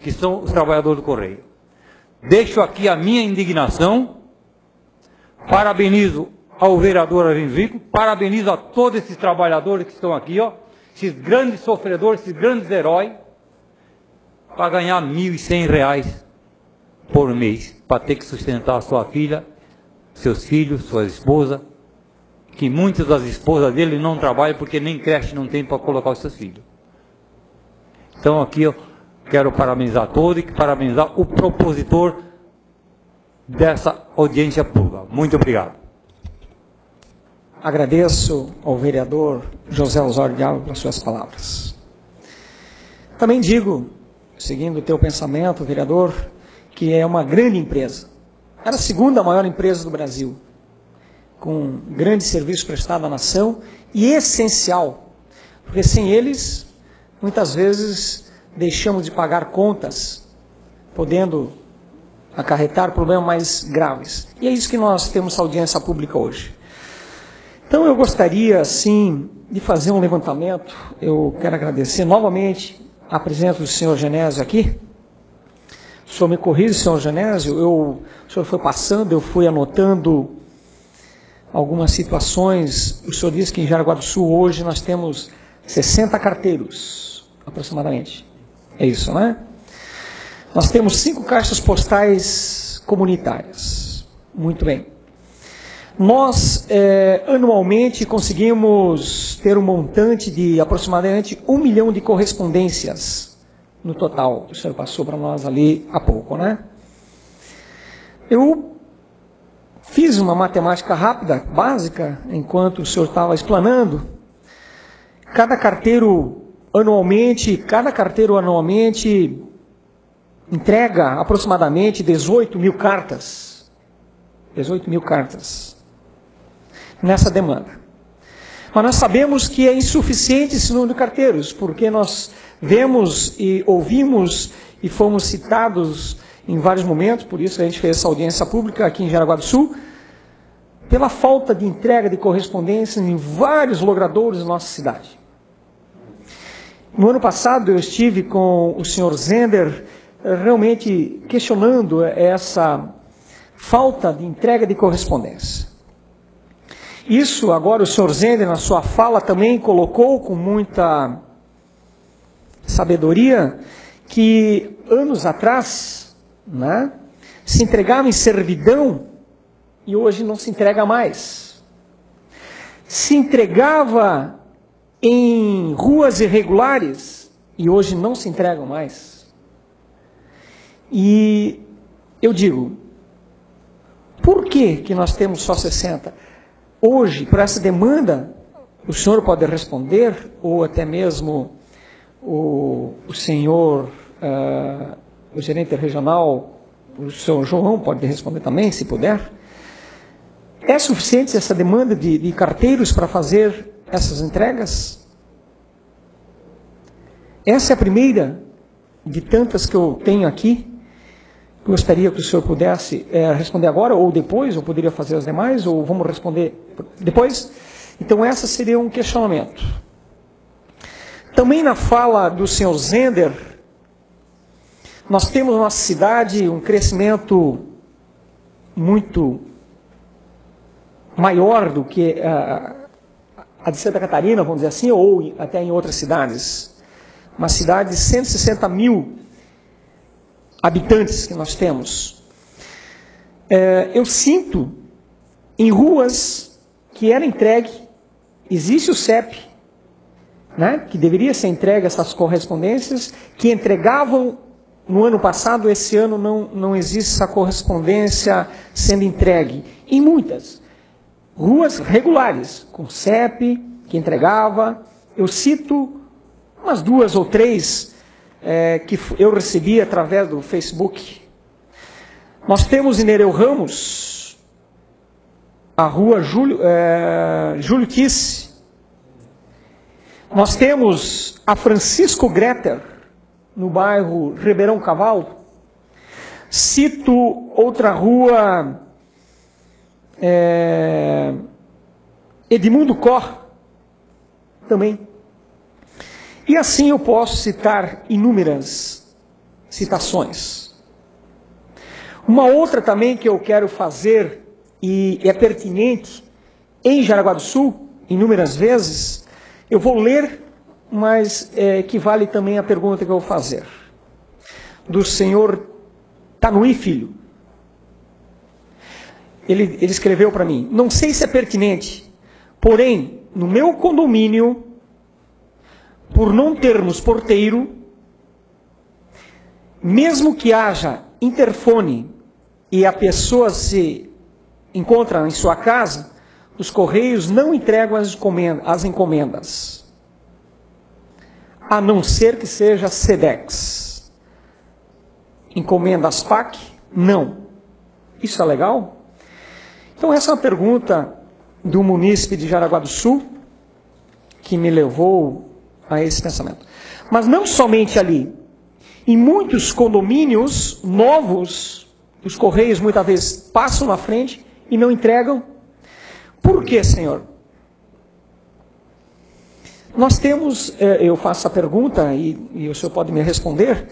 que são os trabalhadores do Correio. Deixo aqui a minha indignação, parabenizo ao vereador Arlindo Rincos, parabenizo a todos esses trabalhadores que estão aqui, ó, esses grandes sofredores, esses grandes heróis, para ganhar R$1.100 por mês, para ter que sustentar a sua filha, seus filhos, sua esposa, que muitas das esposas dele não trabalham porque nem creche não tem para colocar os seus filhos. Então aqui eu quero parabenizar todos e parabenizar o propositor dessa audiência pública. Muito obrigado. Agradeço ao vereador José Osório de Alves pelas suas palavras. Também digo, seguindo o teu pensamento, vereador, que é uma grande empresa. Era a segunda maior empresa do Brasil, com grande serviço prestado à nação e essencial, porque sem eles, muitas vezes, deixamos de pagar contas, podendo acarretar problemas mais graves. E é isso que nós temos essa audiência pública hoje. Então eu gostaria, assim, de fazer um levantamento. Eu quero agradecer novamente a presença do senhor Genésio aqui. O senhor me corrige, senhor Genésio, o senhor foi passando, eu fui anotando algumas situações. O senhor disse que em Jaraguá do Sul hoje nós temos 60 carteiros, aproximadamente. É isso, né? Nós temos 5 caixas postais comunitárias. Muito bem. Nós, anualmente, conseguimos ter um montante de aproximadamente 1 milhão de correspondências no total. O senhor passou para nós ali há pouco, né? Eu fiz uma matemática rápida, básica, enquanto o senhor estava explanando. Cada carteiro anualmente entrega aproximadamente 18 mil cartas. 18 mil cartas nessa demanda. Mas nós sabemos que é insuficiente esse número de carteiros, porque nós vemos e ouvimos e fomos citados em vários momentos, por isso a gente fez essa audiência pública aqui em Jaraguá do Sul, pela falta de entrega de correspondência em vários logradouros da nossa cidade. No ano passado eu estive com o senhor Zender realmente questionando essa falta de entrega de correspondência. Isso agora o senhor Zender na sua fala também colocou com muita sabedoria que anos atrás, né, se entregava em servidão e hoje não se entrega mais. Se entregava em ruas irregulares e hoje não se entregam mais. E eu digo, por que nós temos só 60? Hoje, por essa demanda, o senhor pode responder, ou até mesmo o senhor, o gerente regional, o senhor João pode responder também, se puder. É suficiente essa demanda de carteiros para fazer essas entregas? Essa é a primeira de tantas que eu tenho aqui. Gostaria que o senhor pudesse responder agora, ou depois, ou poderia fazer as demais, ou vamos responder depois? Então, essa seria um questionamento. Também na fala do senhor Zender, nós temos na nossa cidade um crescimento muito maior do que a de Santa Catarina, vamos dizer assim, ou até em outras cidades. Uma cidade de 160 mil habitantes que nós temos. Eu sinto em ruas que era entregue, existe o CEP, né, que deveria ser entregue essas correspondências, que entregavam no ano passado, esse ano não existe essa correspondência sendo entregue. Em muitas ruas regulares, com CEP, que entregava. Eu cito umas 2 ou 3 que eu recebi através do Facebook. Nós temos em Nereu Ramos a rua Júlio Tisse. Nós temos a Francisco Greter, no bairro Ribeirão Cavalo. Cito outra rua, Edmundo Cor, também. E assim eu posso citar inúmeras citações. Uma outra também que eu quero fazer, e é pertinente, em Jaraguá do Sul, inúmeras vezes, eu vou ler, mas equivale também à pergunta que eu vou fazer. Do senhor Tanuí Filho. Ele escreveu para mim, não sei se é pertinente, porém, no meu condomínio, por não termos porteiro, mesmo que haja interfone e a pessoa se encontra em sua casa, os correios não entregam as encomendas, a não ser que seja SEDEX. Encomendas PAC? Não. Isso é legal? Então essa é uma pergunta do munícipe de Jaraguá do Sul, que me levou a esse pensamento. Mas não somente ali. Em muitos condomínios novos, os correios muitas vezes passam na frente e não entregam. Por quê, senhor? Nós temos, eu faço a pergunta e o senhor pode me responder,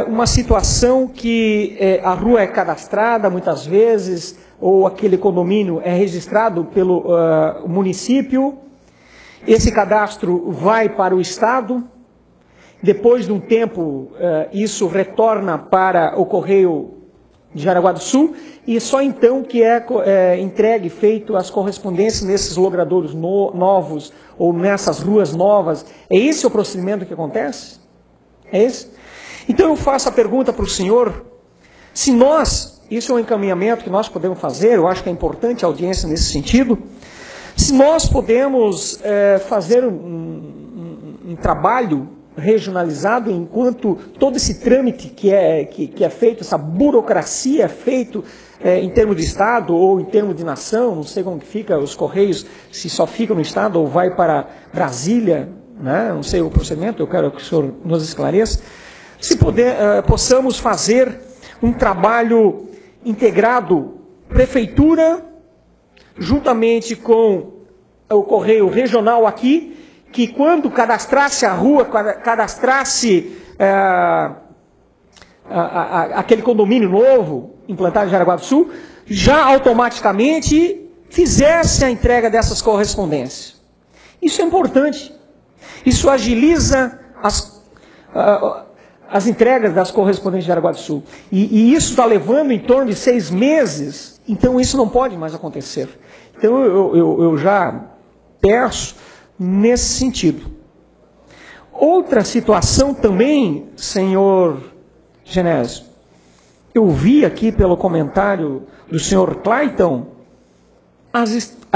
uma situação que a rua é cadastrada muitas vezes, ou aquele condomínio é registrado pelo município, esse cadastro vai para o Estado, depois de um tempo isso retorna para o Correio de Jaraguá do Sul, e só então que é entregue, feito as correspondências nesses logradouros novos, ou nessas ruas novas. É esse o procedimento que acontece? É esse? Então eu faço a pergunta para o senhor, se nós, isso é um encaminhamento que nós podemos fazer, eu acho que é importante a audiência nesse sentido, se nós podemos fazer um trabalho regionalizado, enquanto todo esse trâmite que é feito, essa burocracia é feito em termos de Estado ou em termos de nação, não sei como que fica os Correios, se só fica no Estado ou vai para Brasília, né? Não sei o procedimento, eu quero que o senhor nos esclareça, se possamos fazer um trabalho integrado, prefeitura, juntamente com o Correio Regional aqui, que quando cadastrasse a rua, cadastrasse aquele condomínio novo, implantado em Jaraguá do Sul, já automaticamente fizesse a entrega dessas correspondências. Isso é importante. Isso agiliza as entregas das correspondências de Jaraguá do Sul. E isso está levando em torno de 6 meses, então isso não pode mais acontecer. Então eu já peço nesse sentido. Outra situação também, senhor Genésio, eu vi aqui pelo comentário do senhor Clayton, a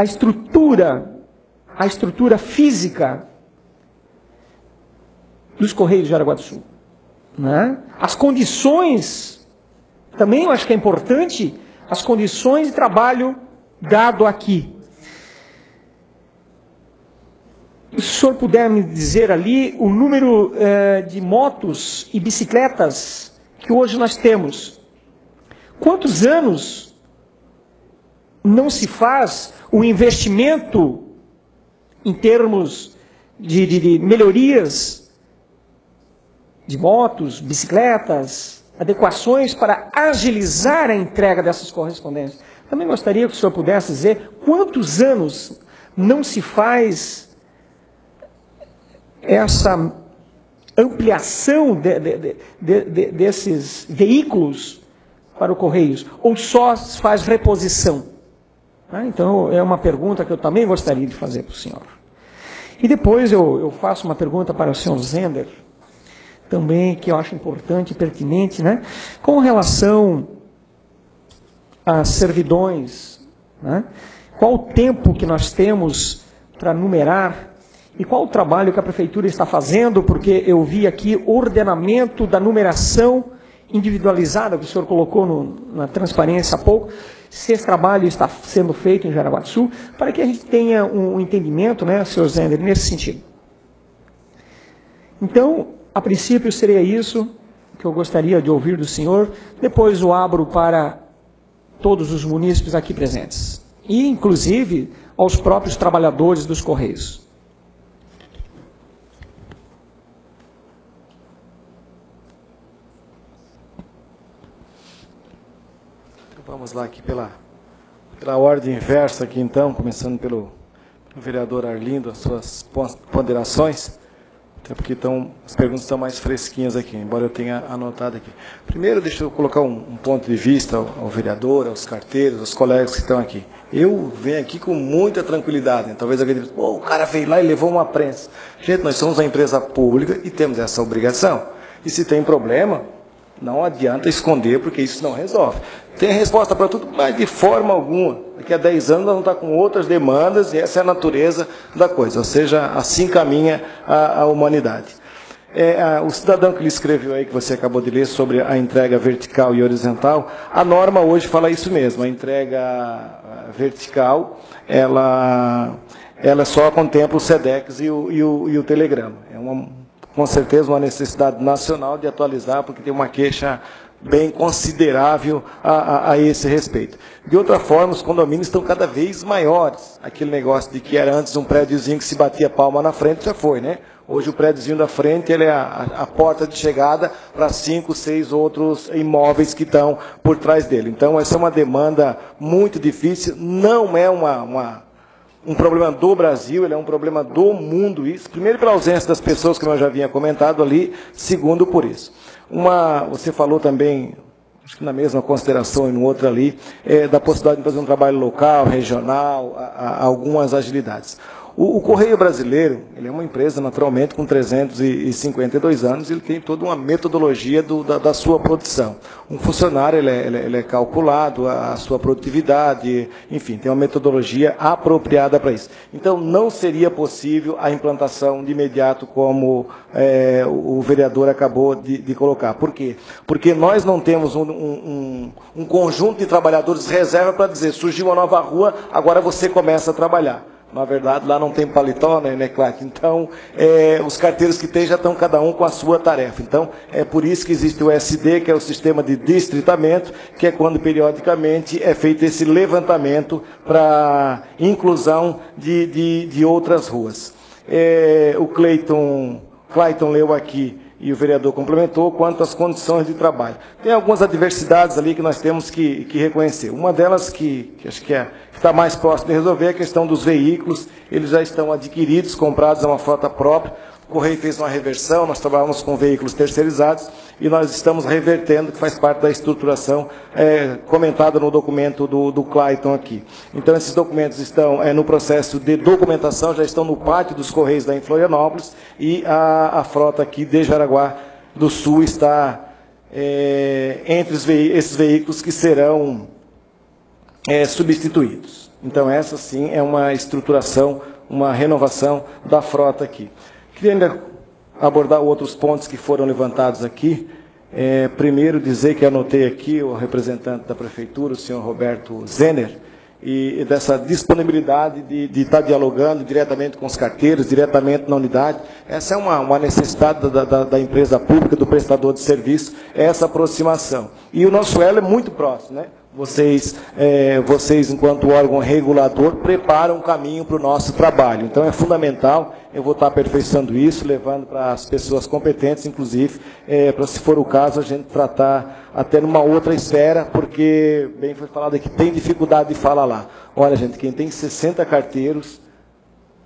estrutura física dos Correios de Jaraguá do Sul. Né? As condições, também eu acho que é importante, as condições de trabalho dado aqui. Se o senhor puder me dizer ali o número de motos e bicicletas que hoje nós temos. Quantos anos não se faz o investimento em termos de melhorias de motos, bicicletas, adequações para agilizar a entrega dessas correspondências? Também gostaria que o senhor pudesse dizer quantos anos não se faz essa ampliação desses veículos para o Correios, ou só se faz reposição? Então, é uma pergunta que eu também gostaria de fazer para o senhor. E depois eu faço uma pergunta para o senhor Zender, também, que eu acho importante e pertinente, né? Com relação às servidões, né? Qual o tempo que nós temos para numerar e qual o trabalho que a Prefeitura está fazendo, porque eu vi aqui o ordenamento da numeração individualizada, que o senhor colocou na transparência há pouco, se esse trabalho está sendo feito em Jaraguá do Sul, para que a gente tenha um entendimento, né, senhor Zender, nesse sentido. Então, a princípio seria isso que eu gostaria de ouvir do senhor, depois eu abro para todos os munícipes aqui presentes, e inclusive aos próprios trabalhadores dos Correios. Vamos lá aqui pela ordem inversa aqui então, começando pelo vereador Arlindo, as suas ponderações, até porque as perguntas estão mais fresquinhas aqui, embora eu tenha anotado aqui. Primeiro, deixa eu colocar um ponto de vista ao vereador, aos carteiros, aos colegas que estão aqui. Eu venho aqui com muita tranquilidade, né? Talvez alguém diga, o cara veio lá e levou uma prensa. Gente, nós somos uma empresa pública e temos essa obrigação. E se tem problema, não adianta esconder, porque isso não resolve. Tem resposta para tudo, mas de forma alguma. Daqui a 10 anos nós vamos estar com outras demandas, e essa é a natureza da coisa. Ou seja, assim caminha a humanidade. O cidadão que lhe escreveu aí, que você acabou de ler, sobre a entrega vertical e horizontal, a norma hoje fala isso mesmo. A entrega vertical, ela só contempla o SEDEX e o telegrama. Com certeza uma necessidade nacional de atualizar, porque tem uma queixa bem considerável a esse respeito. De outra forma, os condomínios estão cada vez maiores. Aquele negócio de que era antes um prédiozinho que se batia palma na frente, já foi, né? Hoje o prédiozinho da frente ele é a porta de chegada para 5, 6 outros imóveis que estão por trás dele. Então, essa é uma demanda muito difícil, não é um problema do Brasil, ele é um problema do mundo. Isso, primeiro pela ausência das pessoas, como eu já havia comentado ali, segundo por isso. Você falou também, acho que na mesma consideração e no outro ali, da possibilidade de fazer um trabalho local, regional, algumas agilidades. O Correio Brasileiro, ele é uma empresa, naturalmente, com 352 anos, ele tem toda uma metodologia da sua produção. Um funcionário, ele é calculado, a sua produtividade, enfim, tem uma metodologia apropriada para isso. Então, não seria possível a implantação de imediato, como o vereador acabou de colocar. Por quê? Porque nós não temos um conjunto de trabalhadores reserva para dizer, surgiu uma nova rua, agora você começa a trabalhar. Na verdade, lá não tem paletó, né, Clark? Então, os carteiros que tem já estão cada um com a sua tarefa. Então, é por isso que existe o SD, que é o sistema de distritamento, que é quando periodicamente é feito esse levantamento para inclusão de outras ruas. O Clayton leu aqui, e o vereador complementou, quanto às condições de trabalho. Tem algumas adversidades ali que nós temos que reconhecer. Uma delas que acho que está mais próximo de resolver é a questão dos veículos. Eles já estão adquiridos, comprados, é uma frota própria. O Correio fez uma reversão, nós trabalhamos com veículos terceirizados e nós estamos revertendo, que faz parte da estruturação comentada no documento do Clayton aqui. Então, esses documentos estão no processo de documentação, já estão no pátio dos Correios em Florianópolis e a frota aqui de Jaraguá do Sul está entre esses veículos que serão substituídos. Então, essa sim é uma estruturação, uma renovação da frota aqui. Queria ainda abordar outros pontos que foram levantados aqui. Primeiro, dizer que anotei aqui o representante da Prefeitura, o senhor Roberto Zener, e dessa disponibilidade de estar dialogando diretamente com os carteiros, diretamente na unidade. Essa é uma necessidade da empresa pública, do prestador de serviço, essa aproximação. E o nosso elo é muito próximo, né? Vocês, enquanto órgão regulador, preparam um caminho para o nosso trabalho. Então, é fundamental, eu vou estar aperfeiçoando isso, levando para as pessoas competentes, inclusive, para, se for o caso, a gente tratar até numa outra esfera, porque, bem foi falado aqui, tem dificuldade de falar lá. Olha, gente, quem tem 60 carteiros,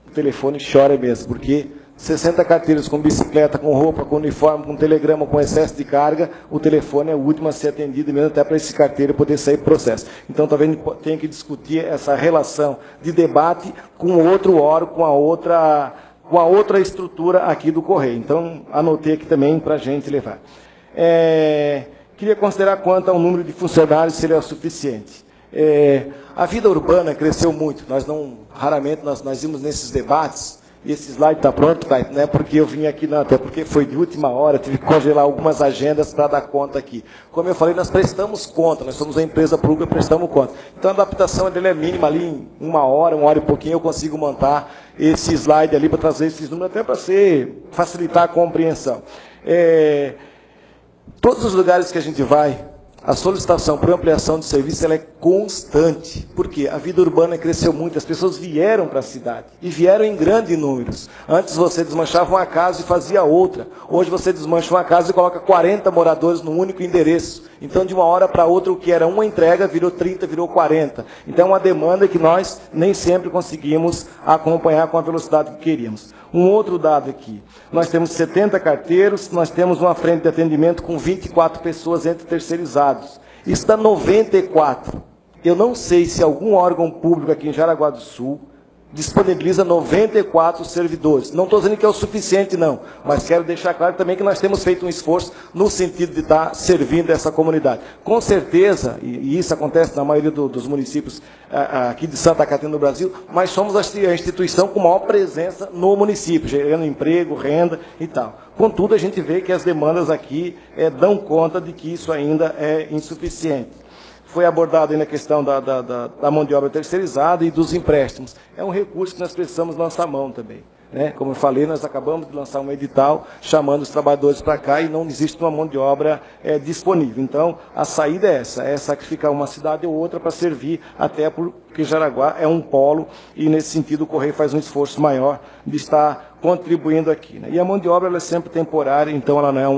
o telefone chora mesmo, porque 60 carteiros com bicicleta, com roupa, com uniforme, com telegrama, com excesso de carga, o telefone é o último a ser atendido, mesmo até para esse carteiro poder sair do processo. Então, talvez tenha que discutir essa relação de debate com outro órgão, com a outra estrutura aqui do Correio. Então, anotei aqui também para a gente levar. Queria considerar quanto ao número de funcionários, se ele é o suficiente. A vida urbana cresceu muito. Raramente nós vimos nesses debates. E esse slide está pronto, tá? Não é porque eu vim aqui, não, até porque foi de última hora, tive que congelar algumas agendas para dar conta aqui. Como eu falei, nós prestamos conta, nós somos uma empresa pública, prestamos conta. Então a adaptação dele é mínima, ali em uma hora e pouquinho eu consigo montar esse slide ali para trazer esses números, até para facilitar a compreensão. Todos os lugares que a gente vai, a solicitação por ampliação de serviço ela é constante, porque a vida urbana cresceu muito, as pessoas vieram para a cidade, e vieram em grandes números. Antes você desmanchava uma casa e fazia outra, hoje você desmancha uma casa e coloca 40 moradores num único endereço. Então, de uma hora para outra, o que era uma entrega virou 30, virou 40. Então, é uma demanda que nós nem sempre conseguimos acompanhar com a velocidade que queríamos. Um outro dado aqui, nós temos 70 carteiros, nós temos uma frente de atendimento com 24 pessoas entre terceirizados. Isso dá 94. Eu não sei se algum órgão público aqui em Jaraguá do Sul disponibiliza 94 servidores. Não estou dizendo que é o suficiente, não, mas quero deixar claro também que nós temos feito um esforço no sentido de estar servindo essa comunidade. Com certeza, e isso acontece na maioria dos municípios aqui de Santa Catarina do Brasil, mas somos a instituição com maior presença no município, gerando emprego, renda e tal. Contudo, a gente vê que as demandas aqui dão conta de que isso ainda é insuficiente. Foi abordado aí na questão da mão de obra terceirizada e dos empréstimos. É um recurso que nós precisamos lançar mão também. né? Como eu falei, nós acabamos de lançar um edital chamando os trabalhadores para cá e não existe uma mão de obra disponível. Então, a saída é sacrificar uma cidade ou outra para servir, até porque Jaraguá é um polo e, nesse sentido, o Correio faz um esforço maior de estar contribuindo aqui, né? E a mão de obra ela é sempre temporária, então ela não é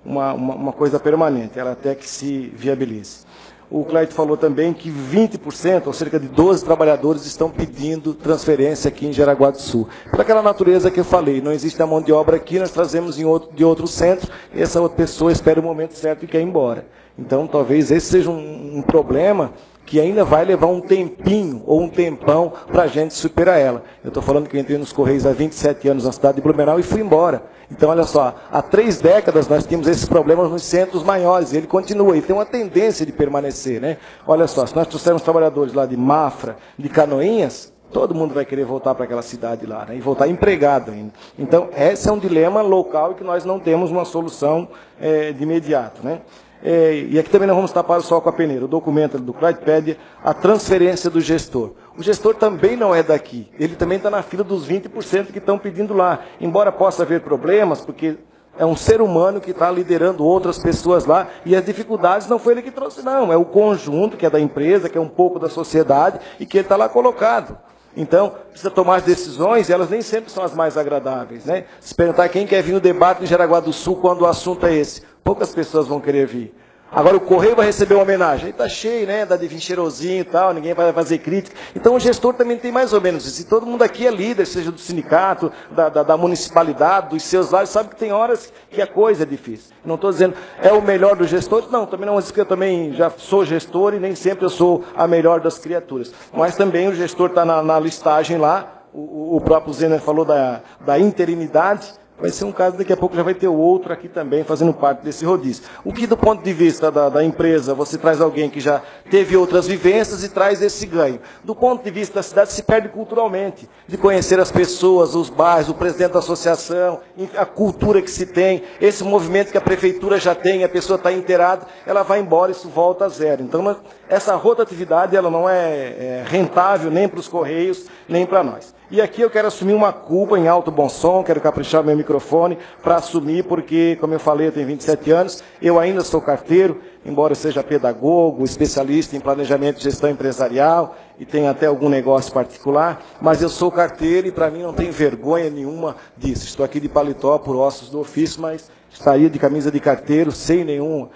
uma coisa permanente, ela até que se viabilize. O Cleiton falou também que 20%, ou cerca de 12 trabalhadores, estão pedindo transferência aqui em Jaraguá do Sul. Por aquela natureza que eu falei, não existe a mão de obra aqui, nós trazemos de outro centro, e essa outra pessoa espera o momento certo e quer ir embora. Então, talvez esse seja um problema que ainda vai levar um tempinho ou um tempão para a gente superar ela. Eu estou falando que eu entrei nos Correios há 27 anos na cidade de Blumenau e fui embora. Então, olha só, há 3 décadas nós tínhamos esses problemas nos centros maiores, e ele continua, e tem uma tendência de permanecer, né? Olha só, se nós trouxermos trabalhadores lá de Mafra, de Canoinhas, todo mundo vai querer voltar para aquela cidade lá, né? E voltar empregado ainda. Então, esse é um dilema local que nós não temos uma solução de imediato, né? E aqui também nós vamos tapar o sol com a peneira. O documento do Cleiton pede a transferência do gestor. O gestor também não é daqui. Ele também está na fila dos 20% que estão pedindo lá. Embora possa haver problemas, porque é um ser humano que está liderando outras pessoas lá, e as dificuldades não foi ele que trouxe, não. É o conjunto que é da empresa, que é um pouco da sociedade, e que ele está lá colocado. Então, precisa tomar as decisões, e elas nem sempre são as mais agradáveis, né? Se perguntar quem quer vir no debate de Jaraguá do Sul quando o assunto é esse, poucas pessoas vão querer vir. Agora o Correio vai receber uma homenagem. Está cheio, né? Dá de vir cheirosinho e tal, ninguém vai fazer crítica. Então o gestor também tem mais ou menos isso. E todo mundo aqui é líder, seja do sindicato, da municipalidade, dos seus lares, sabe que tem horas que a coisa é difícil. Não estou dizendo é o melhor dos gestores, não, também não é isso, que eu também já sou gestor e nem sempre eu sou a melhor das criaturas. Mas também o gestor está na listagem lá, o próprio Zena falou da interinidade. Vai ser um caso, daqui a pouco já vai ter outro aqui também, fazendo parte desse rodízio. O que, do ponto de vista da empresa, você traz alguém que já teve outras vivências e traz esse ganho. Do ponto de vista da cidade, se perde culturalmente, de conhecer as pessoas, os bairros, o presidente da associação, a cultura que se tem, esse movimento que a prefeitura já tem, a pessoa está inteirada, ela vai embora e isso volta a zero. Então, essa rotatividade ela não é rentável nem para os Correios, nem para nós. E aqui eu quero assumir uma culpa em alto bom som, quero caprichar meu microfone para assumir, porque, como eu falei, eu tenho 27 anos, eu ainda sou carteiro, embora eu seja pedagogo, especialista em planejamento e gestão empresarial, e tenha até algum negócio particular, mas eu sou carteiro e para mim não tem vergonha nenhuma disso. Estou aqui de paletó por ossos do ofício, mas estaria de camisa de carteiro sem nenhum.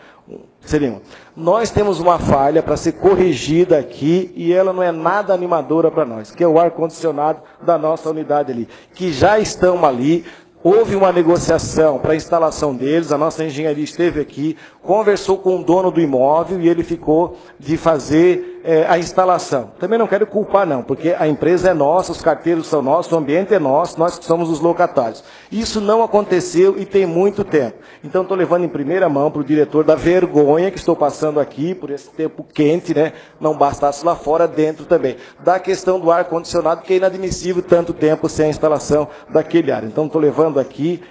Nós temos uma falha para ser corrigida aqui e ela não é nada animadora para nós, que é o ar-condicionado da nossa unidade ali, que já estão ali. Houve uma negociação para a instalação deles, a nossa engenharia esteve aqui, conversou com o dono do imóvel e ele ficou de fazer a instalação. Também não quero culpar não, porque a empresa é nossa, os carteiros são nossos, o ambiente é nosso, nós que somos os locatários. Isso não aconteceu e tem muito tempo. Então estou levando em primeira mão para o diretor da vergonha que estou passando aqui, por esse tempo quente, né? Não bastasse lá fora, dentro também. Da questão do ar-condicionado, que é inadmissível tanto tempo sem a instalação daquele ar. Então estou levando aqui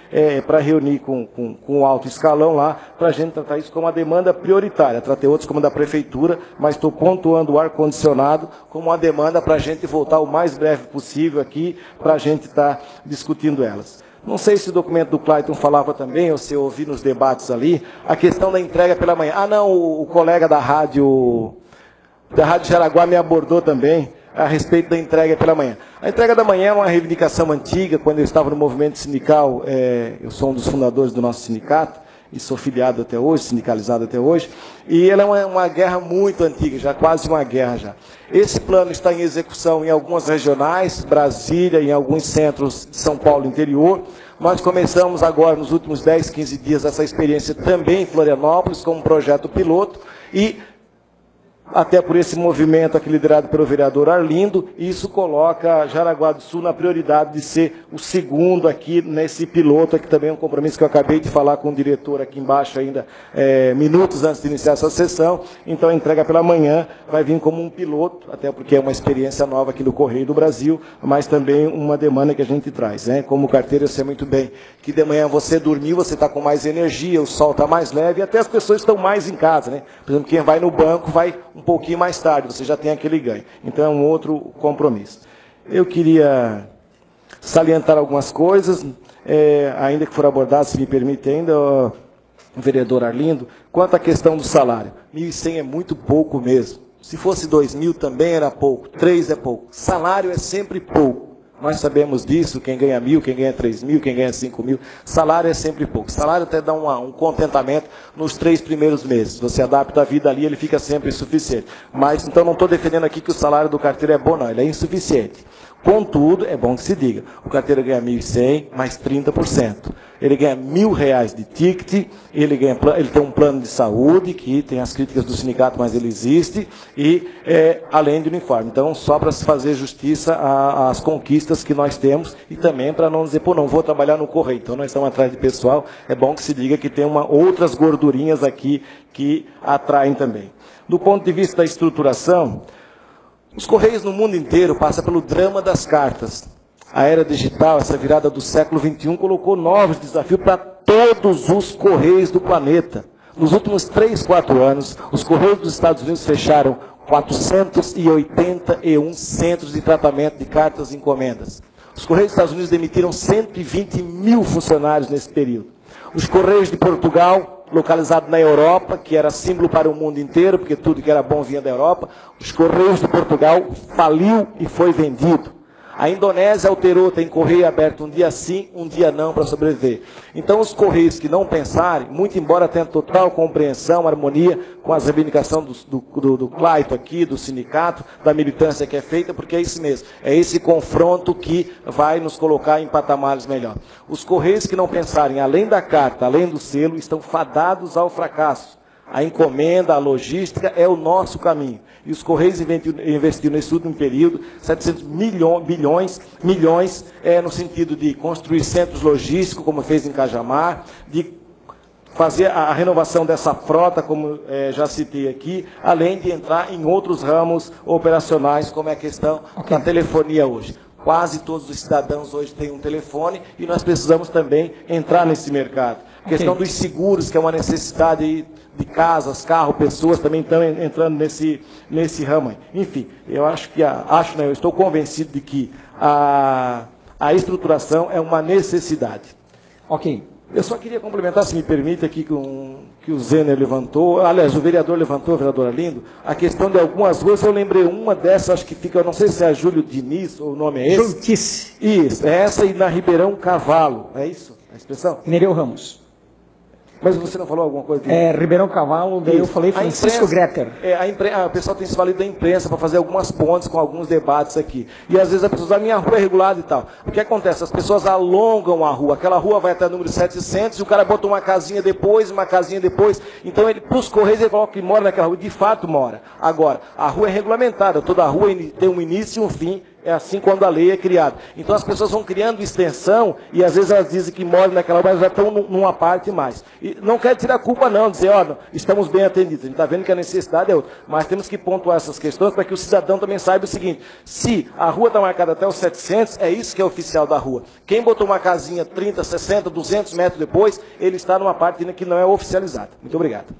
para reunir com o alto escalão lá, para a gente tratar isso como uma demanda prioritária. Tratei outros como da prefeitura, mas estou pontuando o ar-condicionado como uma demanda para a gente voltar o mais breve possível aqui, para a gente estar discutindo elas. Não sei se o documento do Cleiton falava também, ou se eu ouvi nos debates ali, a questão da entrega pela manhã. Ah, não, o colega da Rádio Jaraguá me abordou também a respeito da entrega pela manhã. A entrega da manhã é uma reivindicação antiga. Quando eu estava no movimento sindical, eu sou um dos fundadores do nosso sindicato, e sou filiado até hoje, sindicalizado até hoje, e ela é uma guerra muito antiga, já quase uma guerra já. Esse plano está em execução em algumas regionais, Brasília, em alguns centros de São Paulo interior. Nós começamos agora, nos últimos 10, 15 dias, essa experiência também em Florianópolis, como um projeto piloto, e até por esse movimento aqui liderado pelo vereador Arlindo, isso coloca Jaraguá do Sul na prioridade de ser o segundo aqui nesse piloto, que também é um compromisso que eu acabei de falar com o diretor aqui embaixo ainda, minutos antes de iniciar essa sessão. Então a entrega pela manhã vai vir como um piloto, até porque é uma experiência nova aqui no Correio do Brasil, mas também uma demanda que a gente traz, né? Como carteiro eu sei muito bem que de manhã você dormir, você está com mais energia, o sol está mais leve, e até as pessoas estão mais em casa, né? Por exemplo, quem vai no banco vai um pouquinho mais tarde, você já tem aquele ganho. Então é um outro compromisso. Eu queria salientar algumas coisas, ainda que for abordado, se me permite ainda, o vereador Arlindo, quanto à questão do salário. 1.100 é muito pouco mesmo. Se fosse 2.000 também era pouco, 3 é pouco. Salário é sempre pouco. Nós sabemos disso, quem ganha 1.000, quem ganha 3.000, quem ganha 5.000. Salário é sempre pouco. Salário até dá um contentamento nos 3 primeiros meses. Você adapta a vida ali, ele fica sempre suficiente. Mas, então, não estou defendendo aqui que o salário do carteiro é bom, não. Ele é insuficiente. Contudo, é bom que se diga, o carteiro ganha 1.100 mais 30%. Ele ganha R$1.000 de ticket, ele tem um plano de saúde, que tem as críticas do sindicato, mas ele existe, e além de uniforme. Então, só para se fazer justiça às conquistas que nós temos, e também para não dizer, pô, não vou trabalhar no Correio. Então, nós estamos atrás de pessoal, é bom que se diga que tem outras gordurinhas aqui que atraem também. Do ponto de vista da estruturação, os Correios no mundo inteiro passam pelo drama das cartas. A era digital, essa virada do século XXI, colocou novos desafios para todos os Correios do planeta. Nos últimos 3, 4 anos, os Correios dos Estados Unidos fecharam 481 centros de tratamento de cartas e encomendas. Os Correios dos Estados Unidos demitiram 120 mil funcionários nesse período. Os Correios de Portugal, localizado na Europa, que era símbolo para o mundo inteiro, porque tudo que era bom vinha da Europa, os Correios de Portugal faliu e foi vendido. A Indonésia alterou, tem correio aberto um dia sim, um dia não, para sobreviver. Então, os Correios que não pensarem, muito embora tenham total compreensão, harmonia com as reivindicações do Clayton aqui, do sindicato, da militância que é feita, porque é isso mesmo, é esse confronto que vai nos colocar em patamares melhor. Os Correios que não pensarem, além da carta, além do selo, estão fadados ao fracasso. A encomenda, a logística é o nosso caminho. E os Correios investiram nesse último período 700 milhões no sentido de construir centros logísticos, como fez em Cajamar, de fazer a renovação dessa frota, como já citei aqui, além de entrar em outros ramos operacionais, como é a questão da telefonia hoje. Quase todos os cidadãos hoje têm um telefone e nós precisamos também entrar nesse mercado. A questão dos seguros, que é uma necessidade de casas, carro, pessoas também estão entrando nesse ramo aí. Enfim, eu acho que eu estou convencido de que a estruturação é uma necessidade. Ok. Eu só queria complementar, se me permite, aqui que o Zener levantou, aliás, o vereador Arlindo, a questão de algumas ruas, eu lembrei uma dessas, acho que fica, eu não sei se é a Júlio Diniz, ou o nome é esse. Jultice. Isso, é essa e na Ribeirão Cavalo, é isso a expressão? Nereu Ramos. Mas você não falou alguma coisa? Ribeirão Cavalo, daí eu falei Francisco Greter. O pessoal tem se valido da imprensa para fazer algumas pontes com alguns debates aqui. E às vezes a pessoa diz, a minha rua é regulada e tal. O que acontece? As pessoas alongam a rua. Aquela rua vai até o número 700 e o cara bota uma casinha depois. Então, para os Correios, ele coloca que mora naquela rua. De fato, mora. Agora, a rua é regulamentada. Toda rua tem um início e um fim. É assim quando a lei é criada. Então as pessoas vão criando extensão e às vezes elas dizem que moram naquela, mas já estão numa parte mais. E não quero tirar culpa não, dizer, estamos bem atendidos. A gente está vendo que a necessidade é outra. Mas temos que pontuar essas questões para que o cidadão também saiba o seguinte, se a rua está marcada até os 700, é isso que é oficial da rua. Quem botou uma casinha 30, 60, 200 metros depois, ele está numa parte que não é oficializada. Muito obrigado.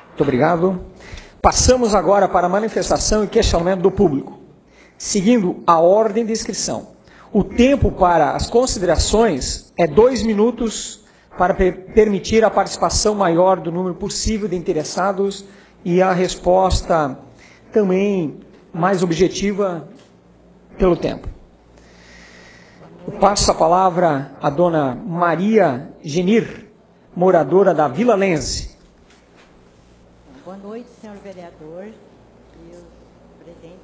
Muito obrigado. Passamos agora para a manifestação e questionamento do público, seguindo a ordem de inscrição. O tempo para as considerações é 2 minutos para permitir a participação maior do número possível de interessados e a resposta também mais objetiva pelo tempo. Eu passo a palavra à dona Maria Genir, moradora da Vila Lense. Boa noite, senhor vereador e os presentes.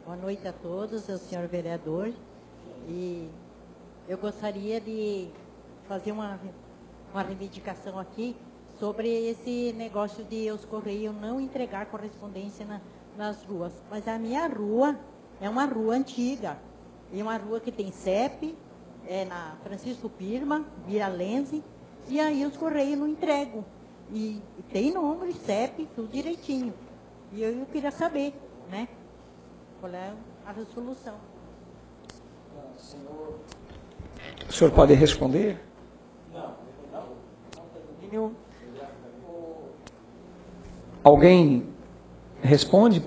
Boa noite a todos, senhor vereador. E eu gostaria de fazer uma reivindicação aqui sobre esse negócio de os Correios não entregar correspondência nas ruas. Mas a minha rua é uma rua antiga, e uma rua que tem CEP, na Francisco Pirma, Vila Lense, e aí os Correios não entregam. E tem nome, CEP, tudo direitinho. E eu queria saber, né, qual é a resolução. O senhor pode responder? Alguém responde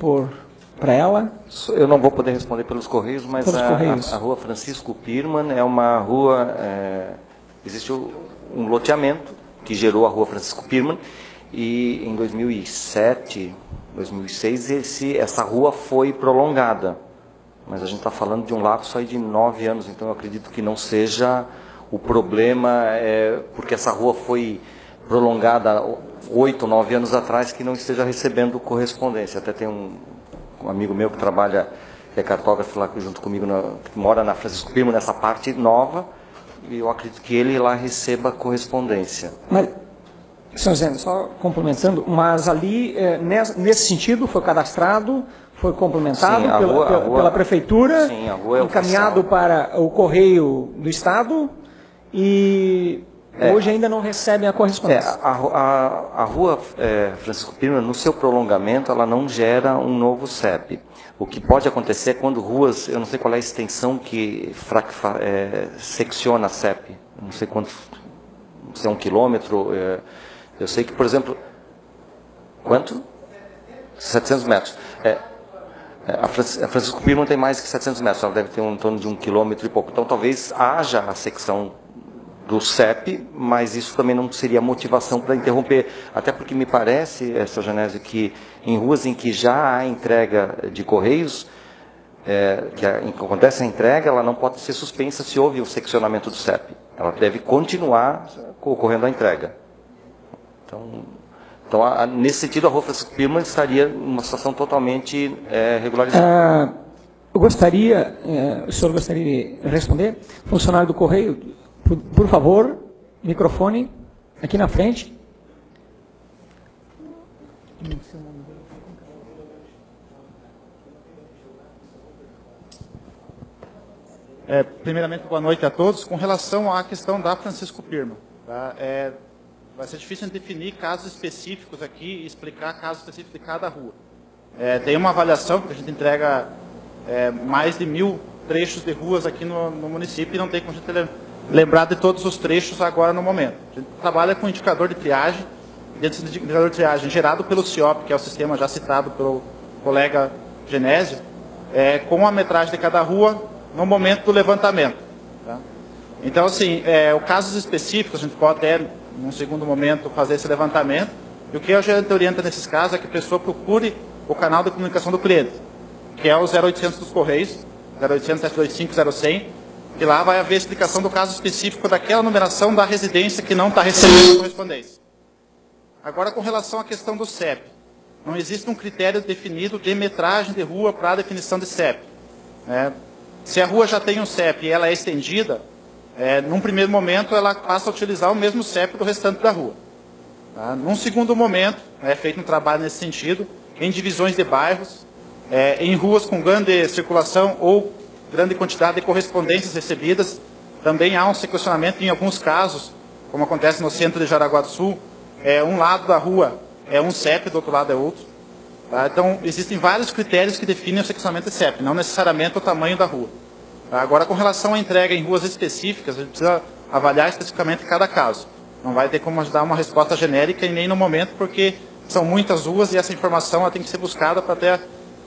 para ela? Eu não vou poder responder pelos Correios, mas Correios. A rua Francisco Pirman é uma rua... existe um loteamento que gerou a rua Francisco Pirman, e em 2007, 2006, essa rua foi prolongada. Mas a gente está falando de um lapso aí de 9 anos, então eu acredito que não seja o problema, porque essa rua foi prolongada 8, 9 anos atrás, que não esteja recebendo correspondência. Até tem um amigo meu que trabalha, que é cartógrafo lá junto comigo, que mora na Francisco Pirman, nessa parte nova, e eu acredito que ele lá receba correspondência. Mas, senhor Zé, só complementando, mas ali, nesse sentido, foi cadastrado, foi complementado sim, pela Prefeitura, sim, a rua é encaminhado oficial para o Correio do Estado, e hoje ainda não recebem a correspondência. A rua Francisco Pirman, no seu prolongamento, ela não gera um novo CEP. O que pode acontecer é quando ruas, eu não sei qual é a extensão que secciona a CEP, não sei quanto, se é 1 quilômetro, eu sei que, por exemplo, quanto? 700 metros. A Francisco Pirman tem mais que 700 metros, ela deve ter em torno de 1 quilômetro e pouco. Então, talvez haja a secção do CEP, mas isso também não seria motivação para interromper. Até porque me parece, Sr. Genésio, que em ruas em que já há entrega de correios, que acontece a entrega, ela não pode ser suspensa se houve o seccionamento do CEP. Ela deve continuar ocorrendo a entrega. Então, nesse sentido, a rua Francisco Pirman estaria numa situação totalmente regularizada. O senhor gostaria de responder? Funcionário do Correio, por favor, microfone aqui na frente. Primeiramente, boa noite a todos. Com relação à questão da Francisco Pirman, tá? Vai ser difícil definir casos específicos aqui e explicar casos específicos de cada rua. Tem uma avaliação, porque a gente entrega mais de 1000 trechos de ruas aqui no município, e não tem como a gente lembrar de todos os trechos agora no momento. A gente trabalha com indicador de triagem, dentro desse indicador de triagem gerado pelo CIOP, que é o sistema já citado pelo colega Genésio, com a metragem de cada rua no momento do levantamento. Tá? Então, assim, os casos específicos, a gente pode até, num segundo momento, fazer esse levantamento, e o que a gente orienta nesses casos é que a pessoa procure o canal de comunicação do cliente, que é o 0800 dos Correios, 0800 725 0100, e lá vai haver a explicação do caso específico daquela numeração da residência que não está recebendo a correspondência. Agora, com relação à questão do CEP, não existe um critério definido de metragem de rua para a definição de CEP. Se a rua já tem um CEP e ela é estendida, num primeiro momento ela passa a utilizar o mesmo CEP do restante da rua. Tá? Num segundo momento, é feito um trabalho nesse sentido, em divisões de bairros, em ruas com grande circulação ou grande quantidade de correspondências recebidas. Também há um sequenciamento em alguns casos, como acontece no centro de Jaraguá do Sul, um lado da rua é um CEP, do outro lado é outro. Tá? Então, existem vários critérios que definem o seccionamento de CEP, não necessariamente o tamanho da rua. Tá? Agora, com relação à entrega em ruas específicas, a gente precisa avaliar especificamente cada caso. Não vai ter como dar uma resposta genérica e nem no momento, porque são muitas ruas e essa informação ela tem que ser buscada para ter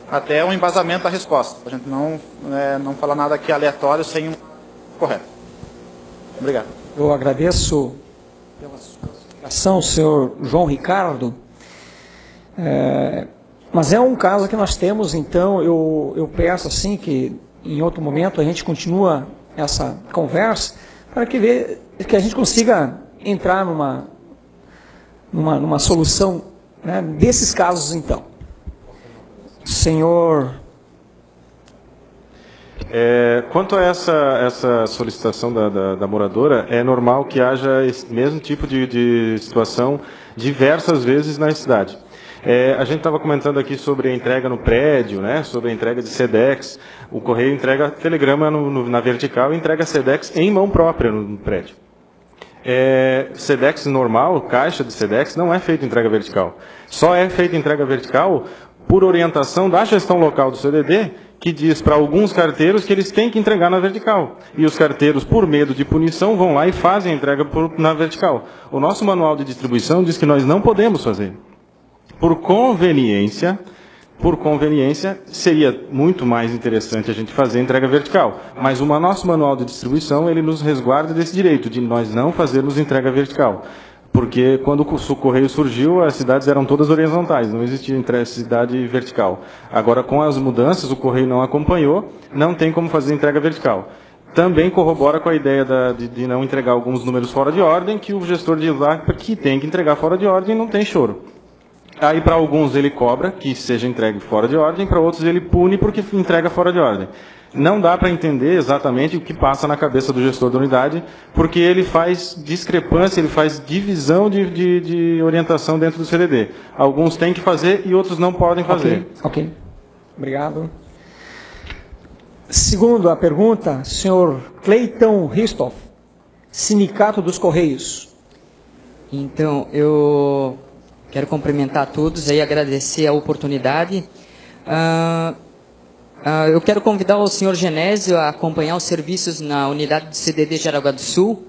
até um embasamento da resposta. A gente não falar nada aqui aleatório sem um correto. Obrigado. Eu agradeço pela sua explicação, senhor João Ricardo. Mas é um caso que nós temos, então eu peço assim que em outro momento a gente continua essa conversa para que a gente consiga entrar numa solução, né, desses casos então. Senhor... Quanto a essa solicitação da moradora, é normal que haja esse mesmo tipo de situação diversas vezes na cidade. A gente estava comentando aqui sobre a entrega no prédio, né, sobre a entrega de SEDEX. O Correio entrega telegrama na vertical e entrega SEDEX em mão própria no prédio. SEDEX normal, caixa de SEDEX, não é feita entrega vertical. Só é feita entrega vertical por orientação da gestão local do CDD, que diz para alguns carteiros que eles têm que entregar na vertical. E os carteiros, por medo de punição, vão lá e fazem a entrega na vertical. O nosso manual de distribuição diz que nós não podemos fazer. Por conveniência, por conveniência, seria muito mais interessante a gente fazer entrega vertical. Mas o nosso manual de distribuição, ele nos resguarda desse direito, de nós não fazermos entrega vertical. Porque quando o correio surgiu, as cidades eram todas horizontais, não existia cidade vertical. Agora, com as mudanças, o correio não acompanhou, não tem como fazer entrega vertical. Também corrobora com a ideia de não entregar alguns números fora de ordem, que o gestor diz lá que tem que entregar fora de ordem e não tem choro. Aí, para alguns, ele cobra que seja entregue fora de ordem, para outros, ele pune porque entrega fora de ordem. Não dá para entender exatamente o que passa na cabeça do gestor da unidade, porque ele faz discrepância, ele faz divisão de orientação dentro do CDD. Alguns têm que fazer e outros não podem fazer. Ok. Obrigado. Segundo a pergunta, senhor Cleiton Ristoff, Sindicato dos Correios. Então, eu quero cumprimentar a todos e agradecer a oportunidade. Eu quero convidar o senhor Genésio a acompanhar os serviços na unidade do CDD de Jaraguá do Sul,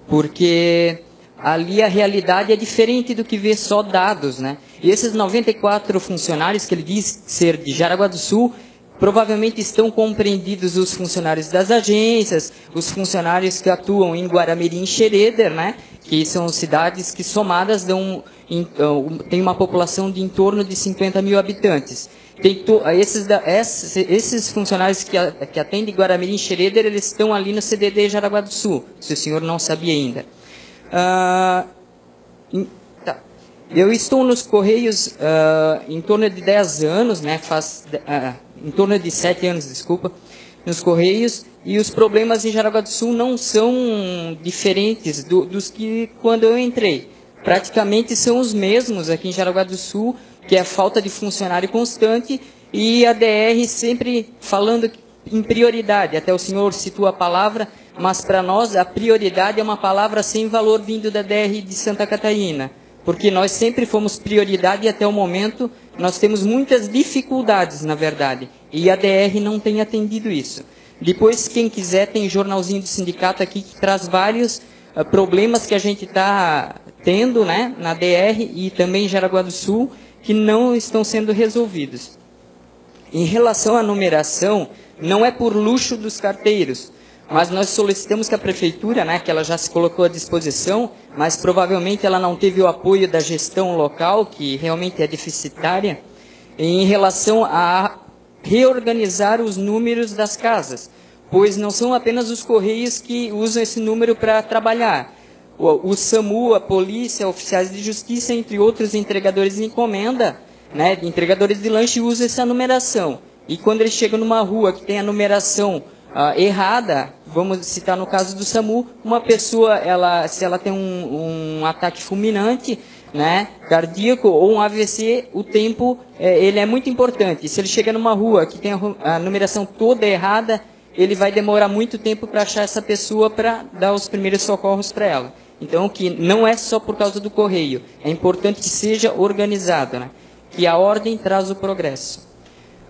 porque ali a realidade é diferente do que vê só dados, né? E esses 94 funcionários que ele diz ser de Jaraguá do Sul, provavelmente estão compreendidos os funcionários das agências, os funcionários que atuam em Guaramirim e Xereder, né? Que são cidades que somadas têm uma população de em torno de 50 mil habitantes. Esses funcionários que atendem Guaramirim e Xereder, eles estão ali no CDD Jaraguá do Sul, se o senhor não sabia ainda. Eu estou nos Correios em torno de 10 anos, né, em torno de 7 anos, desculpa, nos Correios, e os problemas em Jaraguá do Sul não são diferentes dos que quando eu entrei. Praticamente são os mesmos aqui em Jaraguá do Sul, que é a falta de funcionário constante e a DR sempre falando em prioridade. Até o senhor citou a palavra, mas para nós a prioridade é uma palavra sem valor vindo da DR de Santa Catarina, porque nós sempre fomos prioridade e até o momento nós temos muitas dificuldades, na verdade, e a DR não tem atendido isso. Depois, quem quiser, tem jornalzinho do sindicato aqui que traz vários problemas que a gente está tendo, né, na DR e também em Jaraguá do Sul, que não estão sendo resolvidos. Em relação à numeração, não é por luxo dos carteiros, mas nós solicitamos que a prefeitura, né, que ela já se colocou à disposição, mas provavelmente ela não teve o apoio da gestão local, que realmente é deficitária, em relação a reorganizar os números das casas, pois não são apenas os Correios que usam esse número para trabalhar. O SAMU, a polícia, oficiais de justiça, entre outros entregadores de encomenda, né, entregadores de lanche, usam essa numeração. E quando eles chegam numa rua que tem a numeração errada, vamos citar no caso do SAMU, uma pessoa, se ela tem um ataque fulminante, né, cardíaco ou um AVC, o tempo ele é muito importante. Se ele chega numa rua que tem a numeração toda errada, ele vai demorar muito tempo para achar essa pessoa para dar os primeiros socorros para ela. Então, que não é só por causa do correio, é importante que seja organizado, né? Que a ordem traz o progresso.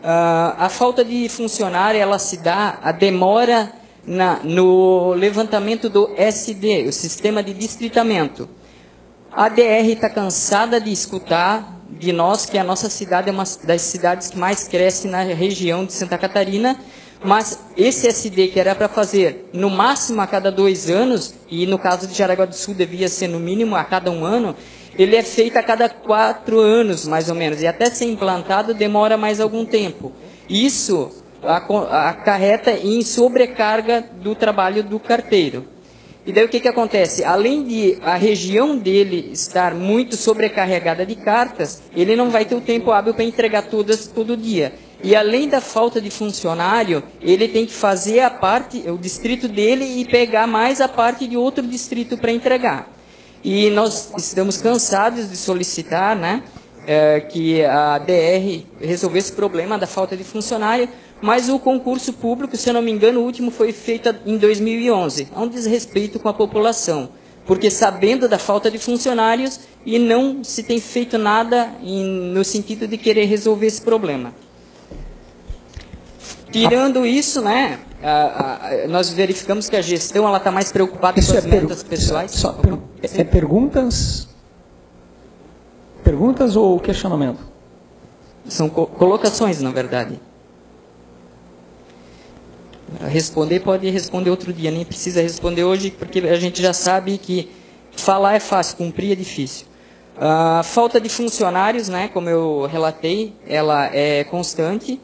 A falta de funcionário, ela se dá, a demora no levantamento do SD, o Sistema de Distritamento. A DR está cansada de escutar de nós que a nossa cidade é uma das cidades que mais cresce na região de Santa Catarina, mas esse SD que era para fazer no máximo a cada 2 anos, e no caso de Jaraguá do Sul devia ser no mínimo a cada 1 ano, ele é feito a cada 4 anos, mais ou menos, e até ser implantado demora mais algum tempo. Isso acarreta em sobrecarga do trabalho do carteiro. E daí o que acontece? Além de a região dele estar muito sobrecarregada de cartas, ele não vai ter o tempo hábil para entregar todas todo dia. E além da falta de funcionário, ele tem que fazer a parte, o distrito dele, e pegar mais a parte de outro distrito para entregar. E nós estamos cansados de solicitar, né, que a DR resolvesse o problema da falta de funcionário, mas o concurso público, se eu não me engano, o último foi feito em 2011. Há um desrespeito com a população, porque sabendo da falta de funcionários e não se tem feito nada no sentido de querer resolver esse problema. Tirando isso, né, nós verificamos que a gestão está mais preocupada com as metas pessoais. Perguntas? Perguntas ou questionamento? São colocações, na verdade. Responder pode responder outro dia, nem precisa responder hoje, porque a gente já sabe que falar é fácil, cumprir é difícil. A falta de funcionários, né, como eu relatei, ela é constante.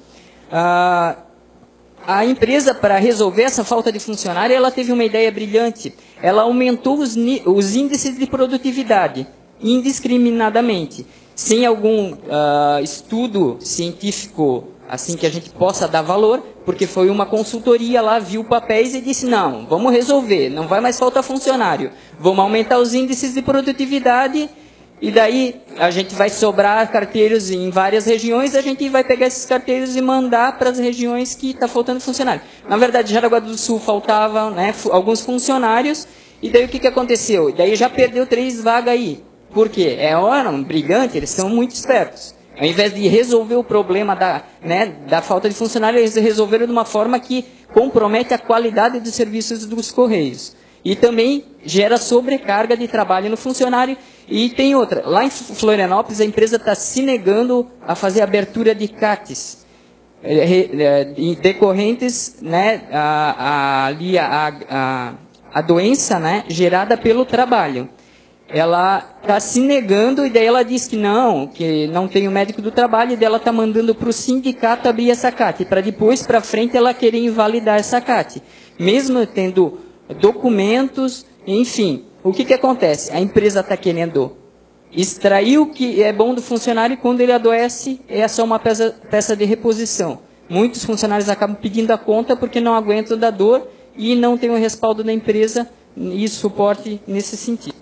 A empresa, para resolver essa falta de funcionário, ela teve uma ideia brilhante. Ela aumentou os índices de produtividade, indiscriminadamente, sem algum estudo científico assim que a gente possa dar valor, porque foi uma consultoria lá, viu papéis e disse, não, vamos resolver, não vai mais faltar funcionário, vamos aumentar os índices de produtividade, e daí a gente vai sobrar carteiros em várias regiões, a gente vai pegar esses carteiros e mandar para as regiões que está faltando funcionário. Na verdade, Jaraguá do Sul faltavam, né, alguns funcionários, e daí o que aconteceu? Daí já perdeu 3 vagas aí. Por quê? Brilhante, eles são muito espertos. Ao invés de resolver o problema da falta de funcionário, eles resolveram de uma forma que compromete a qualidade dos serviços dos Correios. E também gera sobrecarga de trabalho no funcionário. E tem outra, lá em Florianópolis a empresa está se negando a fazer abertura de CATs, decorrentes, né, a doença, né, gerada pelo trabalho. Ela está se negando e daí ela diz que não tem o médico do trabalho, e daí ela está mandando para o sindicato abrir essa CAT, para depois, para frente, ela querer invalidar essa CAT. Mesmo tendo documentos, enfim. O que acontece? A empresa está querendo extrair o que é bom do funcionário, e quando ele adoece, é só uma peça de reposição. Muitos funcionários acabam pedindo a conta porque não aguentam da dor e não tem o respaldo da empresa e suporte nesse sentido.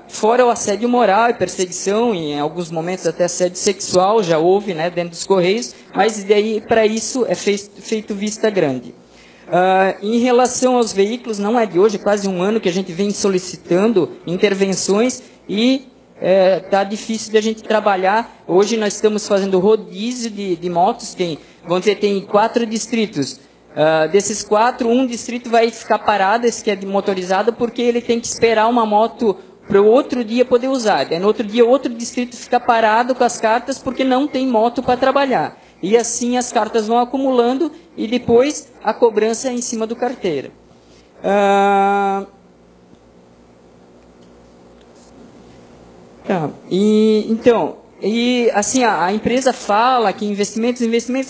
Fora o assédio moral e perseguição, em alguns momentos até assédio sexual já houve, né, dentro dos Correios, mas daí para isso é feito vista grande. Em relação aos veículos, não é de hoje, quase um ano que a gente vem solicitando intervenções e está difícil de a gente trabalhar. Hoje nós estamos fazendo rodízio de motos, vamos dizer, tem 4 distritos. Desses 4, um distrito vai ficar parado, esse que é de motorizado, porque ele tem que esperar uma moto para o outro dia poder usar. Daí, no outro dia, outro distrito fica parado com as cartas porque não tem moto para trabalhar. E assim as cartas vão acumulando e depois a cobrança é em cima do carteiro. E assim, a empresa fala que investimentos,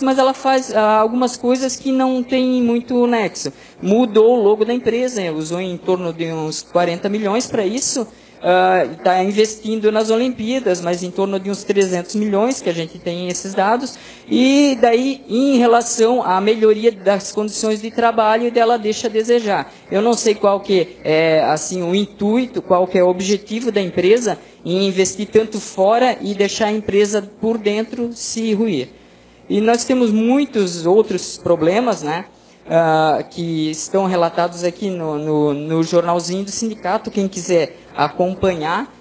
mas ela faz algumas coisas que não tem muito nexo. Mudou o logo da empresa, usou em torno de uns 40 milhões para isso. Está investindo nas Olimpíadas, mas em torno de uns 300 milhões, que a gente tem esses dados. E daí, em relação à melhoria das condições de trabalho, dela deixa a desejar. Eu não sei qual que é assim, o intuito, qual que é o objetivo da empresa em investir tanto fora e deixar a empresa por dentro se ruir. E nós temos muitos outros problemas, né? Que estão relatados aqui no jornalzinho do sindicato. Quem quiser acompanhar,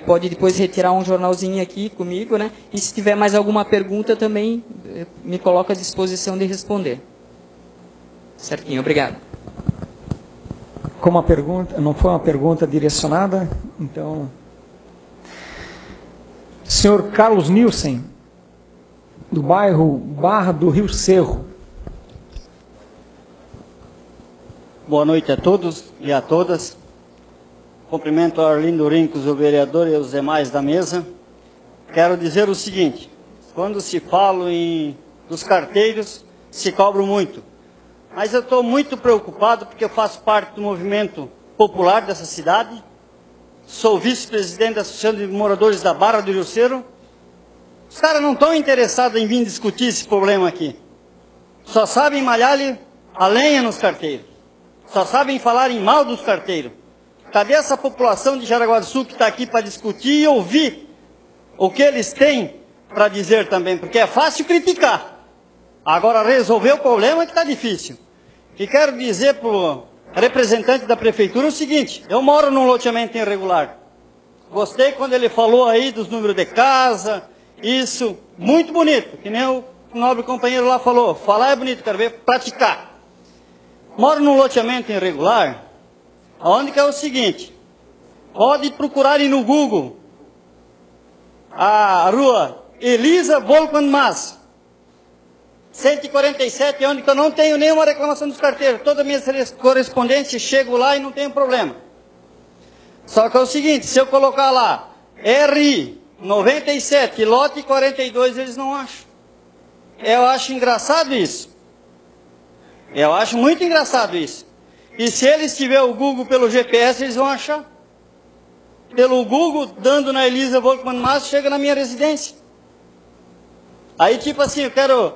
pode depois retirar um jornalzinho aqui comigo, né? E se tiver mais alguma pergunta também, me coloco à disposição de responder. Certinho, obrigado. Como a pergunta não foi uma pergunta direcionada, então... Senhor Carlos Nielsen, do bairro Barra do Rio Cerro. Boa noite a todos e a todas. Cumprimento a Arlindo Rincos, o vereador, e os demais da mesa. Quero dizer o seguinte: quando se fala dos carteiros, se cobra muito. Mas eu estou muito preocupado porque eu faço parte do movimento popular dessa cidade. Sou vice-presidente da Associação de Moradores da Barra do Rio Cerro. Os caras não estão interessados em vir discutir esse problema aqui. Só sabem malhar-lhe a lenha nos carteiros. Só sabem falar em mal dos carteiros. Cadê essa população de Jaraguá do Sul que está aqui para discutir e ouvir o que eles têm para dizer também? Porque é fácil criticar. Agora resolver o problema é que está difícil. E quero dizer para o representante da prefeitura o seguinte: eu moro num loteamento irregular. Gostei quando ele falou aí dos números de casa, isso, muito bonito, que nem o nobre companheiro lá falou. Falar é bonito, quero ver praticar. Moro num loteamento irregular, onde que é o seguinte: pode procurar no Google a rua Elisa Volkmann Mas, 147, onde eu não tenho nenhuma reclamação dos carteiros. Todas as minhas correspondências, chego lá e não tenho problema. Só que é o seguinte, se eu colocar lá, RI 97, lote 42, eles não acham. Eu acho engraçado isso. Eu acho muito engraçado isso. E se eles tiverem o Google pelo GPS, eles vão achar. Pelo Google, dando na Elisa Volkmann Mas, chega na minha residência. Aí, tipo assim, eu quero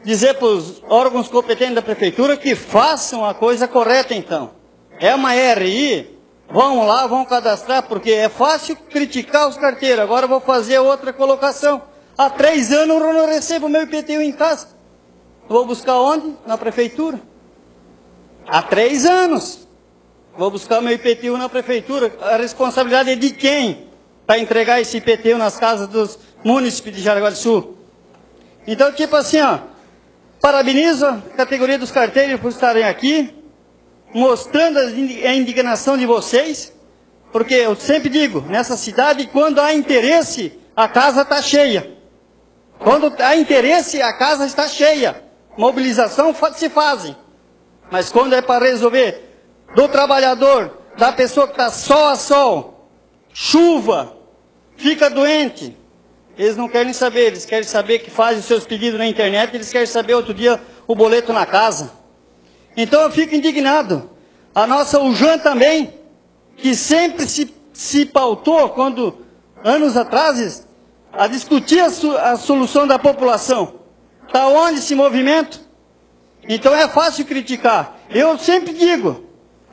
dizer para os órgãos competentes da prefeitura que façam a coisa correta, então. É uma RI, vão lá, vão cadastrar, porque é fácil criticar os carteiros. Agora eu vou fazer outra colocação. Há 3 anos eu não recebo meu IPTU em casa. Vou buscar onde? Na prefeitura. Há 3 anos. Vou buscar meu IPTU na prefeitura. A responsabilidade é de quem? Para entregar esse IPTU nas casas dos munícipes de Jaraguá do Sul. Então, tipo assim, ó, parabenizo a categoria dos carteiros por estarem aqui, mostrando a indignação de vocês, porque eu sempre digo, nessa cidade, quando há interesse, a casa está cheia. Quando há interesse, a casa está cheia. Mobilização se fazem. Mas quando é para resolver do trabalhador, da pessoa que está sol a sol, chuva, fica doente, eles não querem saber, eles querem saber que fazem os seus pedidos na internet, eles querem saber outro dia o boleto na casa. Então eu fico indignado. A nossa UJAN também, que sempre se pautou, quando, anos atrás, a discutir a solução da população. Está onde esse movimento? Então é fácil criticar. Eu sempre digo,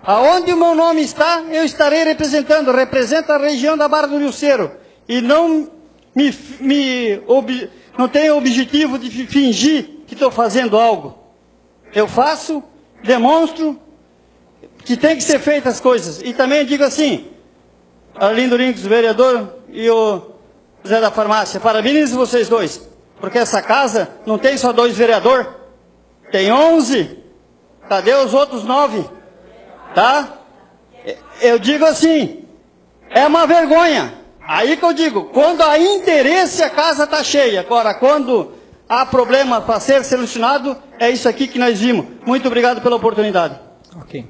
aonde o meu nome está, eu estarei representando. Representa a região da Barra do Rio Cero. E não não tenho o objetivo de fingir que estou fazendo algo. Eu faço, demonstro que tem que ser feitas as coisas. E também digo assim, Arlindo Rincos, vereador, e o Zé da Farmácia, parabenizo vocês dois, porque essa casa não tem só 2 vereadores, tem 11. Cadê os outros 9? Tá? Eu digo assim, é uma vergonha. Aí que eu digo, quando há interesse, a casa está cheia. Agora, quando há problema para ser solucionado, é isso aqui que nós vimos. Muito obrigado pela oportunidade. Ok.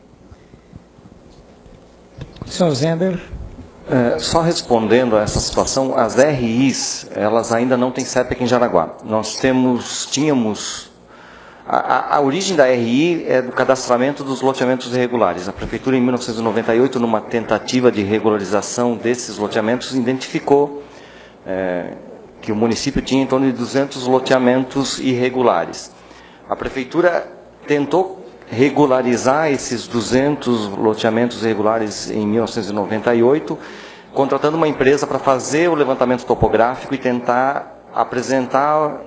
Senhor Zender. Só respondendo a essa situação, as RIs, elas ainda não têm CEP aqui em Jaraguá. Nós tínhamos... A origem da RI é do cadastramento dos loteamentos irregulares. A Prefeitura, em 1998, numa tentativa de regularização desses loteamentos, identificou que o município tinha em torno de 200 loteamentos irregulares. A Prefeitura tentou regularizar esses 200 loteamentos irregulares em 1998, contratando uma empresa para fazer o levantamento topográfico e tentar apresentar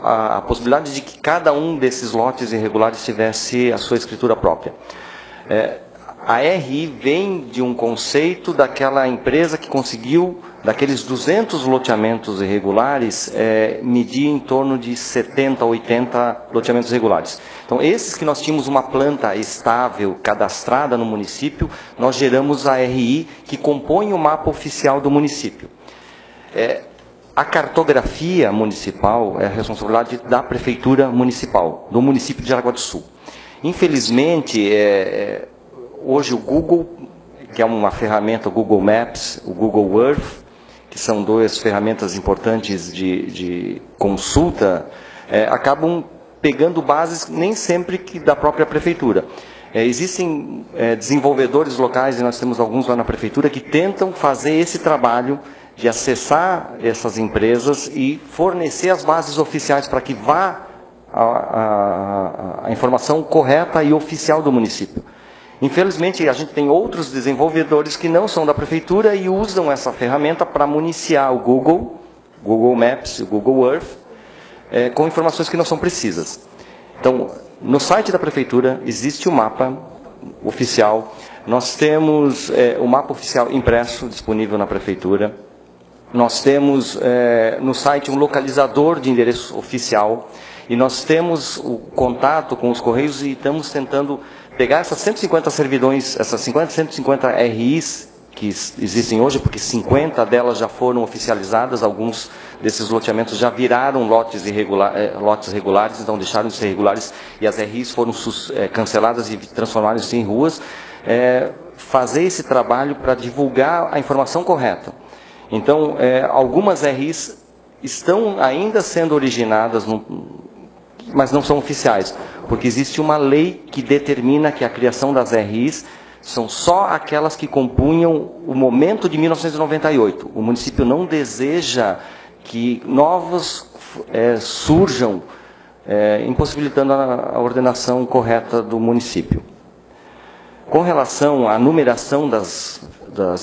a possibilidade de que cada um desses lotes irregulares tivesse a sua escritura própria. A RI vem de um conceito daquela empresa que conseguiu, daqueles 200 loteamentos irregulares, medir em torno de 70, 80 loteamentos irregulares. Então, esses que nós tínhamos uma planta estável, cadastrada no município, nós geramos a RI, que compõe o mapa oficial do município. A cartografia municipal é a responsabilidade da Prefeitura Municipal, do município de Jaraguá do Sul. Infelizmente, hoje o Google, que é uma ferramenta, o Google Maps, o Google Earth, que são 2 ferramentas importantes de consulta, acabam pegando bases nem sempre da própria Prefeitura. Existem desenvolvedores locais, e nós temos alguns lá na Prefeitura, que tentam fazer esse trabalho de acessar essas empresas e fornecer as bases oficiais para que vá a informação correta e oficial do município. Infelizmente, a gente tem outros desenvolvedores que não são da Prefeitura e usam essa ferramenta para municiar o Google Maps, o Google Earth, com informações que não são precisas. Então, no site da Prefeitura existe o mapa oficial, nós temos o mapa oficial impresso, disponível na Prefeitura. Nós temos no site um localizador de endereço oficial e nós temos o contato com os Correios e estamos tentando pegar essas 150 servidões, essas 150 RIs que existem hoje, porque 50 delas já foram oficializadas, alguns desses loteamentos já viraram lotes regulares, então deixaram de ser regulares, e as RIs foram canceladas e transformaram-se em ruas. Fazer esse trabalho para divulgar a informação correta. Então, algumas RIs estão ainda sendo originadas, mas não são oficiais, porque existe uma lei que determina que a criação das RIs são só aquelas que compunham o momento de 1998. O município não deseja que novos surjam, impossibilitando a ordenação correta do município. Com relação à numeração das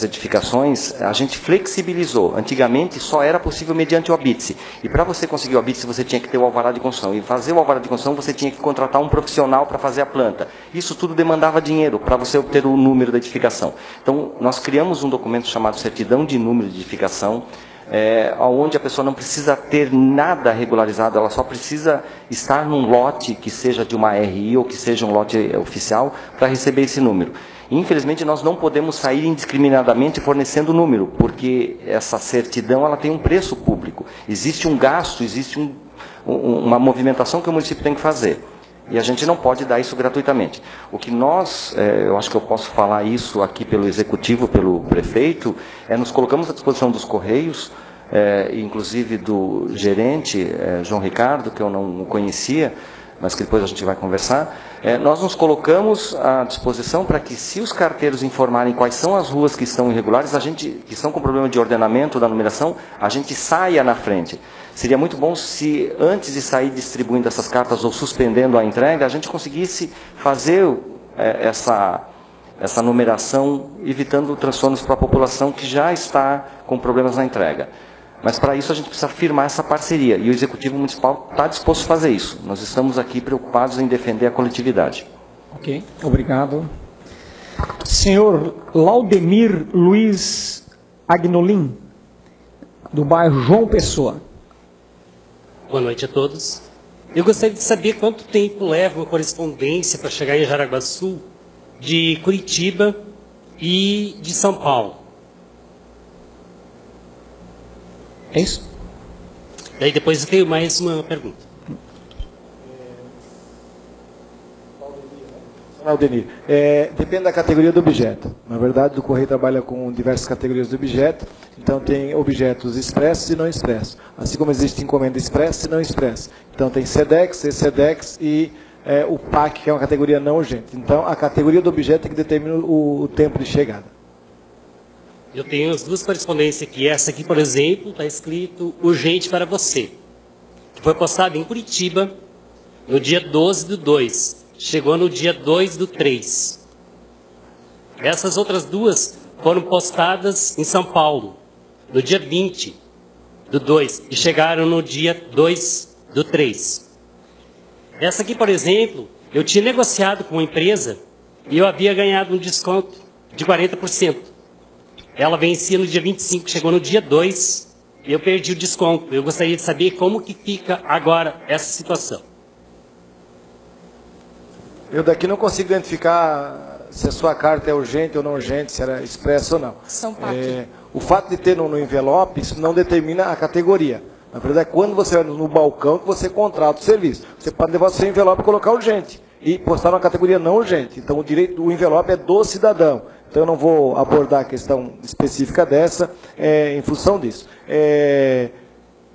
edificações, a gente flexibilizou. Antigamente só era possível mediante o habite-se. E para você conseguir o habite-se, você tinha que ter o alvará de construção. E fazer o alvará de construção, você tinha que contratar um profissional para fazer a planta. Isso tudo demandava dinheiro para você obter o número da edificação. Então, nós criamos um documento chamado Certidão de Número de Edificação, onde a pessoa não precisa ter nada regularizado, ela só precisa estar num lote que seja de uma RI ou que seja um lote oficial para receber esse número. Infelizmente, nós não podemos sair indiscriminadamente fornecendo o número, porque essa certidão ela tem um preço público. Existe um gasto, existe uma movimentação que o município tem que fazer. E a gente não pode dar isso gratuitamente. O que nós, eu acho que eu posso falar isso aqui pelo Executivo, pelo Prefeito, nos colocamos à disposição dos Correios, inclusive do gerente, João Ricardo, que eu não conhecia, mas que depois a gente vai conversar. Nós nos colocamos à disposição para que, se os carteiros informarem quais são as ruas que estão irregulares, que estão com problema de ordenamento da numeração, a gente saia na frente. Seria muito bom se, antes de sair distribuindo essas cartas ou suspendendo a entrega, a gente conseguisse fazer essa numeração, evitando transtornos para a população que já está com problemas na entrega. Mas, para isso, a gente precisa firmar essa parceria, e o Executivo Municipal está disposto a fazer isso. Nós estamos aqui preocupados em defender a coletividade. Ok, obrigado. Senhor Laudemir Luiz Agnolin, do bairro João Pessoa. Boa noite a todos. Eu gostaria de saber quanto tempo leva uma correspondência para chegar em Jaraguá do Sul, de Curitiba e de São Paulo. É isso? Daí depois eu tenho mais uma pergunta. Aldenir, depende da categoria do objeto. Na verdade, o Correio trabalha com diversas categorias de objeto, então tem objetos expressos e não expressos. Assim como existe encomenda expressa e não expressa. Então tem SEDEX, ECEDEX e o PAC, que é uma categoria não urgente. Então, a categoria do objeto é que determina o tempo de chegada. Eu tenho as duas correspondências aqui. Essa aqui, por exemplo, está escrito urgente para você, que foi postada em Curitiba no dia 12/2. Chegou no dia 2/3. Essas outras duas foram postadas em São Paulo, no dia 20/2, e chegaram no dia 2/3. Essa aqui, por exemplo, eu tinha negociado com uma empresa e eu havia ganhado um desconto de 40%. Ela vencia no dia 25, chegou no dia 2, e eu perdi o desconto. Eu gostaria de saber como que fica agora essa situação. Eu daqui não consigo identificar se a sua carta é urgente ou não urgente, se era expressa ou não. O fato de ter no envelope, isso não determina a categoria. Na verdade, é quando você vai no balcão que você contrata o serviço. Você pode levar o seu envelope e colocar urgente, e postar na categoria não urgente. Então, o envelope é do cidadão. Então, eu não vou abordar a questão específica dessa em função disso.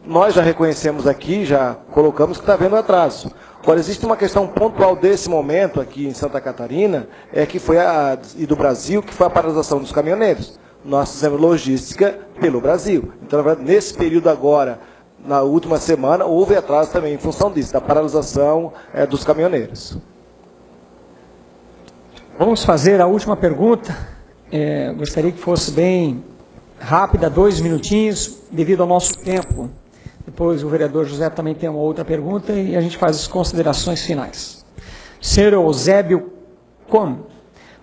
Nós já reconhecemos aqui, já colocamos que está havendo atraso. Agora, existe uma questão pontual desse momento aqui em Santa Catarina, que foi e do Brasil, que foi a paralisação dos caminhoneiros. Nós fizemos logística pelo Brasil. Então, na verdade, nesse período agora, na última semana, houve atraso também em função disso, da paralisação dos caminhoneiros. Vamos fazer a última pergunta. Gostaria que fosse bem rápida, 2 minutinhos, devido ao nosso tempo. Depois o vereador José também tem uma outra pergunta e a gente faz as considerações finais. Senhor Eusébio Com,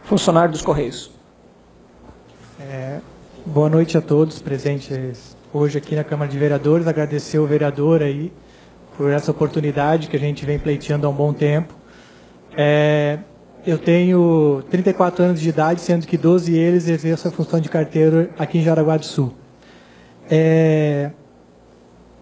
funcionário dos Correios. Boa noite a todos presentes hoje aqui na Câmara de Vereadores. Agradecer ao vereador aí por essa oportunidade que a gente vem pleiteando há um bom tempo. Eu tenho 34 anos de idade, sendo que 12 deles exerço a função de carteiro aqui em Jaraguá do Sul.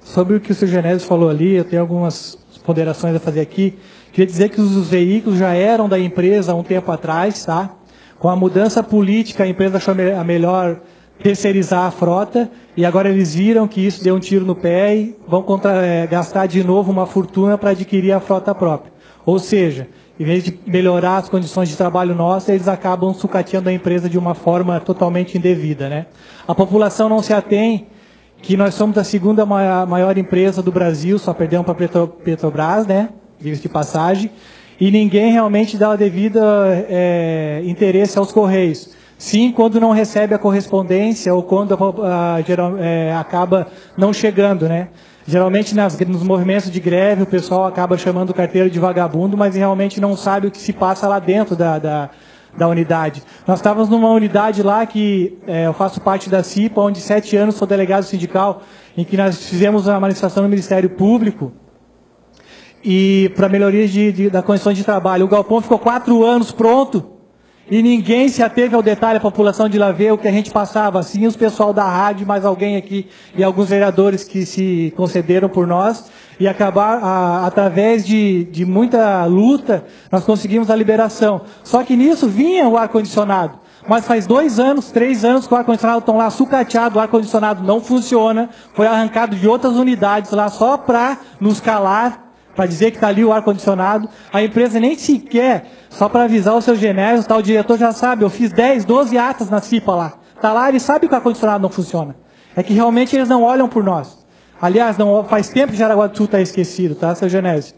Sobre o que o Sr. Genésio falou ali, eu tenho algumas ponderações a fazer aqui. Queria dizer que os veículos já eram da empresa há um tempo atrás, tá? Com a mudança política, a empresa achou a melhor terceirizar a frota, e agora eles viram que isso deu um tiro no pé e vão gastar de novo uma fortuna para adquirir a frota própria. Ou seja, em vez de melhorar as condições de trabalho nossas, eles acabam sucateando a empresa de uma forma totalmente indevida, né? A população não se atém que nós somos a segunda maior empresa do Brasil, só perdemos para a Petrobras, né? Diga-se de passagem, e ninguém realmente dá o devido interesse aos Correios. Sim, quando não recebe a correspondência ou quando acaba não chegando, né? Geralmente nos movimentos de greve o pessoal acaba chamando o carteiro de vagabundo, mas realmente não sabe o que se passa lá dentro da unidade. Nós estávamos numa unidade lá que eu faço parte da CIPA, onde 7 anos sou delegado sindical, em que nós fizemos uma manifestação no Ministério Público e para melhoria da condição de trabalho. O galpão ficou 4 anos pronto e ninguém se ateve ao detalhe, a população de lá ver o que a gente passava. Assim, os pessoal da rádio, mais alguém aqui e alguns vereadores que se concederam por nós, e acabar, através de muita luta, nós conseguimos a liberação. Só que nisso vinha o ar-condicionado. Mas faz 2 anos, 3 anos que o ar-condicionado estão lá sucateado, o ar-condicionado não funciona, foi arrancado de outras unidades lá só para nos calar, para dizer que está ali o ar-condicionado. A empresa nem sequer, só para avisar o seu Genésio, tá, o diretor já sabe, eu fiz 10, 12 atas na CIPA lá. Está lá, ele sabe que o ar-condicionado não funciona. É que realmente eles não olham por nós. Aliás, não faz tempo que Jaraguá do Sul está esquecido, tá, seu Genésio?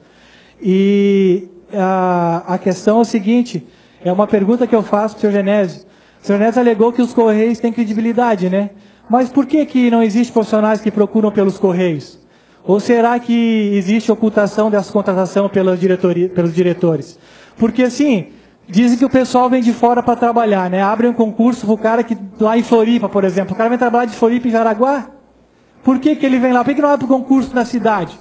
E a questão é o seguinte, é uma pergunta que eu faço para o seu Genésio. O seu Genésio alegou que os Correios têm credibilidade, né? Mas por que não existe profissionais que procuram pelos Correios? Ou será que existe ocultação dessa contratação pelos diretores? Porque assim, dizem que o pessoal vem de fora para trabalhar, né? Abrem um concurso para o cara que, lá em Floripa, por exemplo, o cara vem trabalhar de Floripa em Jaraguá. Por que ele vem lá? Por que não abre o concurso na cidade?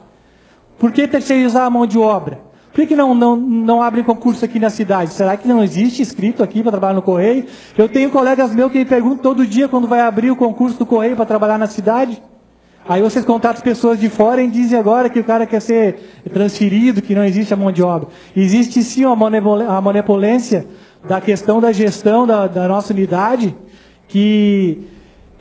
Por que terceirizar a mão de obra? Por que não abrem concurso aqui na cidade? Será que não existe inscrito aqui para trabalhar no Correio? Eu tenho colegas meus que me perguntam todo dia quando vai abrir o concurso do Correio para trabalhar na cidade. Aí vocês contratam pessoas de fora e dizem agora que o cara quer ser transferido, que não existe a mão de obra. Existe sim a monopolência da questão da gestão da nossa unidade, que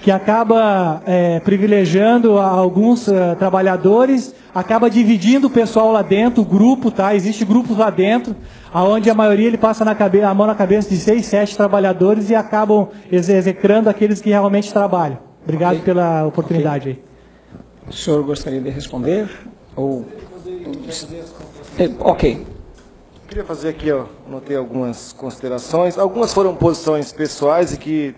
acaba privilegiando alguns trabalhadores, acaba dividindo o pessoal lá dentro, o grupo, tá? Existe grupos lá dentro, onde a maioria ele passa a mão na cabeça de 6, 7 trabalhadores e acabam execrando aqueles que realmente trabalham. Obrigado pela oportunidade aí. O senhor gostaria de responder? Ok. Queria fazer aqui, notei algumas considerações. Algumas foram posições pessoais e que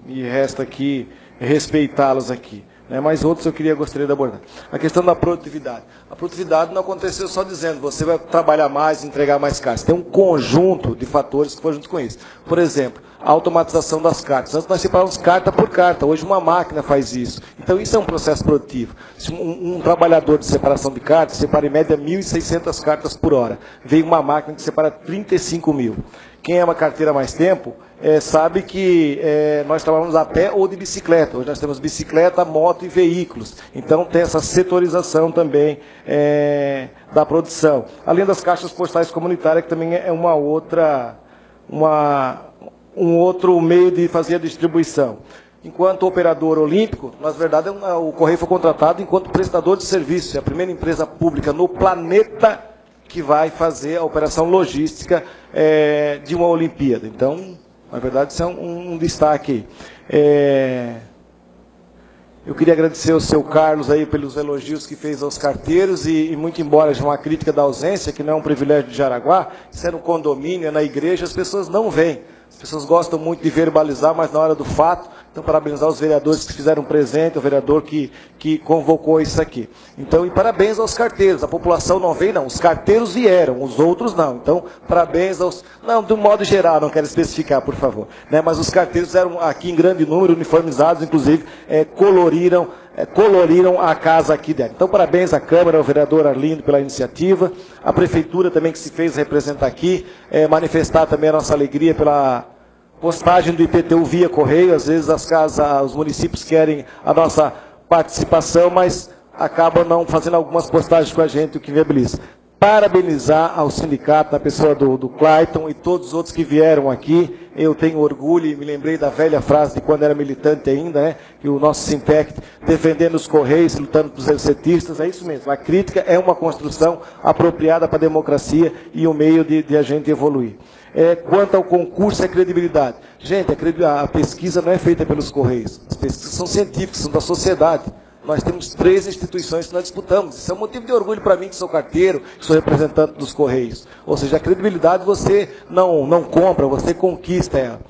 me resta aqui respeitá-las aqui, né? Mas outros gostaria de abordar. A questão da produtividade. A produtividade não aconteceu só dizendo você vai trabalhar mais, entregar mais cartas. Tem um conjunto de fatores que foram junto com isso. Por exemplo, a automatização das cartas. Antes nós separávamos carta por carta, hoje uma máquina faz isso. Então isso é um processo produtivo. Se um trabalhador de separação de cartas separa em média 1.600 cartas por hora, veio uma máquina que separa 35.000. Quem é uma carteira há mais tempo sabe que nós trabalhamos a pé ou de bicicleta. Hoje nós temos bicicleta, moto e veículos. Então tem essa setorização também da produção. Além das caixas postais comunitárias, que também é um outro meio de fazer a distribuição. Enquanto operador olímpico, na verdade o Correio foi contratado enquanto prestador de serviço. É a primeira empresa pública no planeta que vai fazer a operação logística de uma Olimpíada. Então, na verdade, isso é um destaque. Eu queria agradecer ao seu Carlos aí pelos elogios que fez aos carteiros e muito embora seja uma crítica da ausência, que não é um privilégio de Jaraguá, isso é no condomínio, é na igreja, as pessoas não vêm. As pessoas gostam muito de verbalizar, mas na hora do fato, então parabenizar os vereadores que fizeram presente, o vereador que convocou isso aqui. Então, e parabéns aos carteiros, a população não veio não, os carteiros vieram, os outros não. Então, parabéns aos, não, de um modo geral, não quero especificar, por favor. Né, mas os carteiros eram aqui em grande número, uniformizados, inclusive coloriram coloriram a casa aqui dentro. Então, parabéns à Câmara, ao vereador Arlindo pela iniciativa, à Prefeitura também que se fez representar aqui, manifestar também a nossa alegria pela postagem do IPTU via correio. Às vezes os municípios querem a nossa participação, mas acabam não fazendo algumas postagens com a gente, o que viabiliza. Parabenizar ao sindicato, na pessoa do Clayton e todos os outros que vieram aqui. Eu tenho orgulho e me lembrei da velha frase de quando era militante ainda, né? Que o nosso Simpec defendendo os Correios, lutando para os setistas, é isso mesmo. A crítica é uma construção apropriada para a democracia e o meio de a gente evoluir. Quanto ao concurso e a credibilidade. Gente, a pesquisa não é feita pelos Correios. As pesquisas são científicas, são da sociedade. Nós temos 3 instituições que nós disputamos. Isso é um motivo de orgulho para mim, que sou carteiro, que sou representante dos Correios. Ou seja, a credibilidade você não compra, você conquista ela.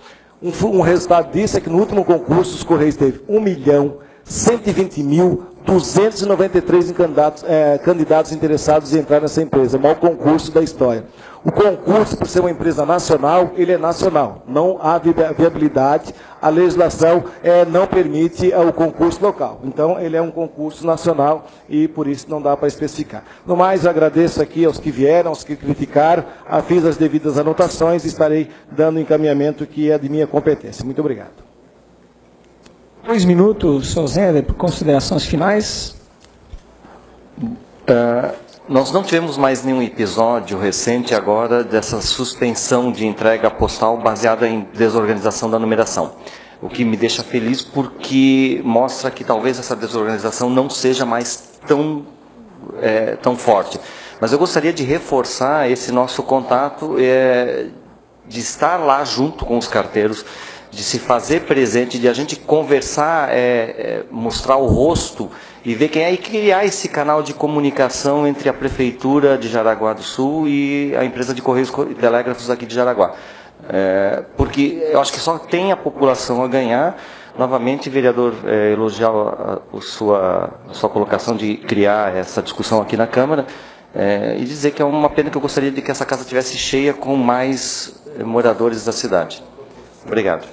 Um resultado disso é que no último concurso os Correios teve 1.120.293 candidatos interessados em entrar nessa empresa. É o maior concurso da história. O concurso, por ser uma empresa nacional, ele é nacional. Não há viabilidade, a legislação não permite o concurso local. Então, ele é um concurso nacional e, por isso, não dá para especificar. No mais, eu agradeço aqui aos que vieram, aos que criticaram, fiz as devidas anotações e estarei dando o encaminhamento que é de minha competência. Muito obrigado. 2 minutos, Sr. Zé, por considerações finais. Nós não tivemos mais nenhum episódio recente agora dessa suspensão de entrega postal baseada em desorganização da numeração. O que me deixa feliz porque mostra que talvez essa desorganização não seja mais tão forte. Mas eu gostaria de reforçar esse nosso contato, de estar lá junto com os carteiros, de se fazer presente, de a gente conversar, mostrar o rosto e ver quem é, e criar esse canal de comunicação entre a Prefeitura de Jaraguá do Sul e a empresa de Correios e Telégrafos aqui de Jaraguá. Porque eu acho que só tem a população a ganhar. Novamente, vereador, elogiar a sua colocação de criar essa discussão aqui na Câmara, e dizer que é uma pena, que eu gostaria de que essa casa estivesse cheia com mais moradores da cidade. Obrigado.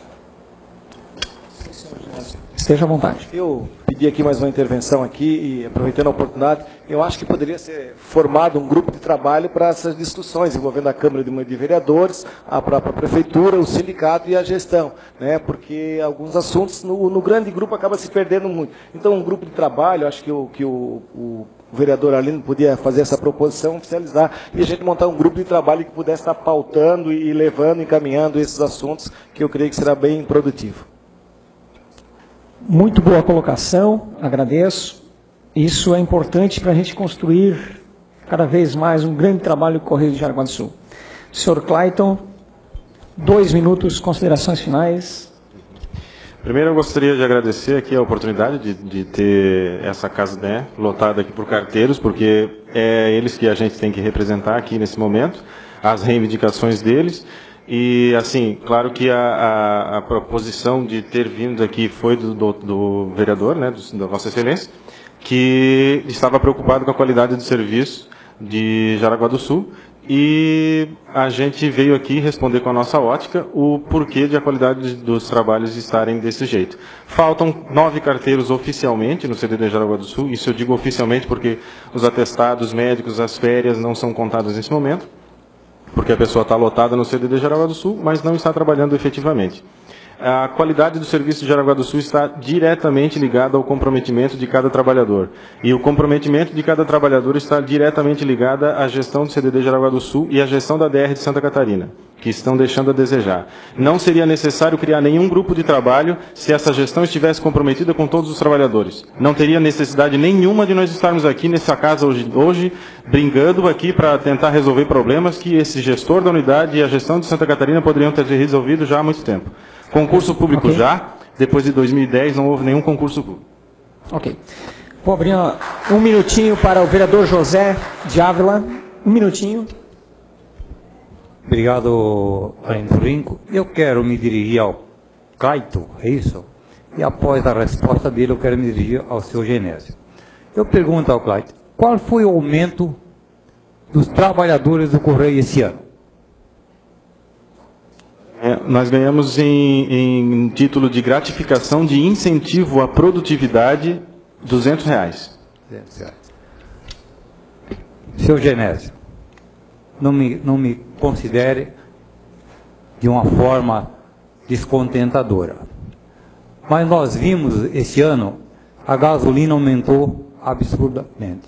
Esteja à vontade. Eu pedi aqui mais uma intervenção aqui, e aproveitando a oportunidade, eu acho que poderia ser formado um grupo de trabalho para essas discussões, envolvendo a Câmara de Vereadores, a própria Prefeitura, o sindicato e a gestão, né? Porque alguns assuntos no grande grupo acaba se perdendo muito. Então, um grupo de trabalho, acho que o vereador Arlindo podia fazer essa proposição, oficializar, e a gente montar um grupo de trabalho que pudesse estar pautando e levando, encaminhando esses assuntos, que eu creio que será bem produtivo. Muito boa colocação, agradeço. Isso é importante para a gente construir cada vez mais um grande trabalho do Correio de Jaraguá do Sul. Sr. Clayton, 2 minutos, considerações finais. Primeiro, eu gostaria de agradecer aqui a oportunidade de ter essa casa, né, lotada aqui por carteiros, porque é eles que a gente tem que representar aqui nesse momento, as reivindicações deles. E, assim, claro que a proposição de ter vindo aqui foi do vereador, né, da Vossa Excelência, que estava preocupado com a qualidade do serviço de Jaraguá do Sul, e a gente veio aqui responder com a nossa ótica o porquê de a qualidade dos trabalhos estarem desse jeito. Faltam 9 carteiros oficialmente no CDD Jaraguá do Sul, isso eu digo oficialmente porque os atestados médicos, as férias não são contadas nesse momento, porque a pessoa está lotada no CDD Jaraguá do Sul, mas não está trabalhando efetivamente. A qualidade do serviço de Jaraguá do Sul está diretamente ligada ao comprometimento de cada trabalhador. E o comprometimento de cada trabalhador está diretamente ligado à gestão do CDD Jaraguá do Sul e à gestão da DR de Santa Catarina, que estão deixando a desejar. Não seria necessário criar nenhum grupo de trabalho se essa gestão estivesse comprometida com todos os trabalhadores. Não teria necessidade nenhuma de nós estarmos aqui nessa casa hoje brincando aqui para tentar resolver problemas que esse gestor da unidade e a gestão de Santa Catarina poderiam ter resolvido já há muito tempo. Concurso público okay. Já, depois de 2010 não houve nenhum concurso público. Ok. Vou abrir um minutinho para o vereador José de Ávila. Um minutinho. Obrigado, Arlindo Rinco. Eu quero me dirigir ao Clayton, é isso? E após a resposta dele, eu quero me dirigir ao seu Genésio. Eu pergunto ao Clayton, qual foi o aumento dos trabalhadores do Correio esse ano? Nós ganhamos em título de gratificação de incentivo à produtividade R$200. R$200. Seu Genésio, não me considere de uma forma descontentadora. Mas nós vimos esse ano a gasolina aumentou absurdamente.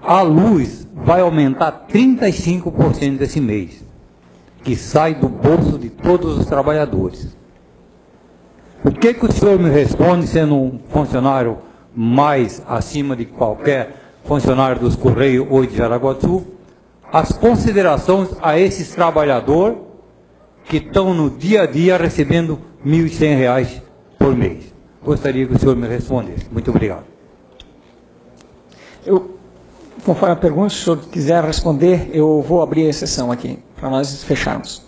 A luz vai aumentar 35% esse mês, que sai do bolso de todos os trabalhadores. O que o senhor me responde, sendo um funcionário mais acima de qualquer funcionário dos Correios ou de Jaraguá do Sul, as considerações a esses trabalhadores que estão no dia a dia recebendo R$1.100 por mês? Gostaria que o senhor me respondesse. Muito obrigado. Conforme a pergunta, se o senhor quiser responder, eu vou abrir a exceção aqui, para nós fecharmos.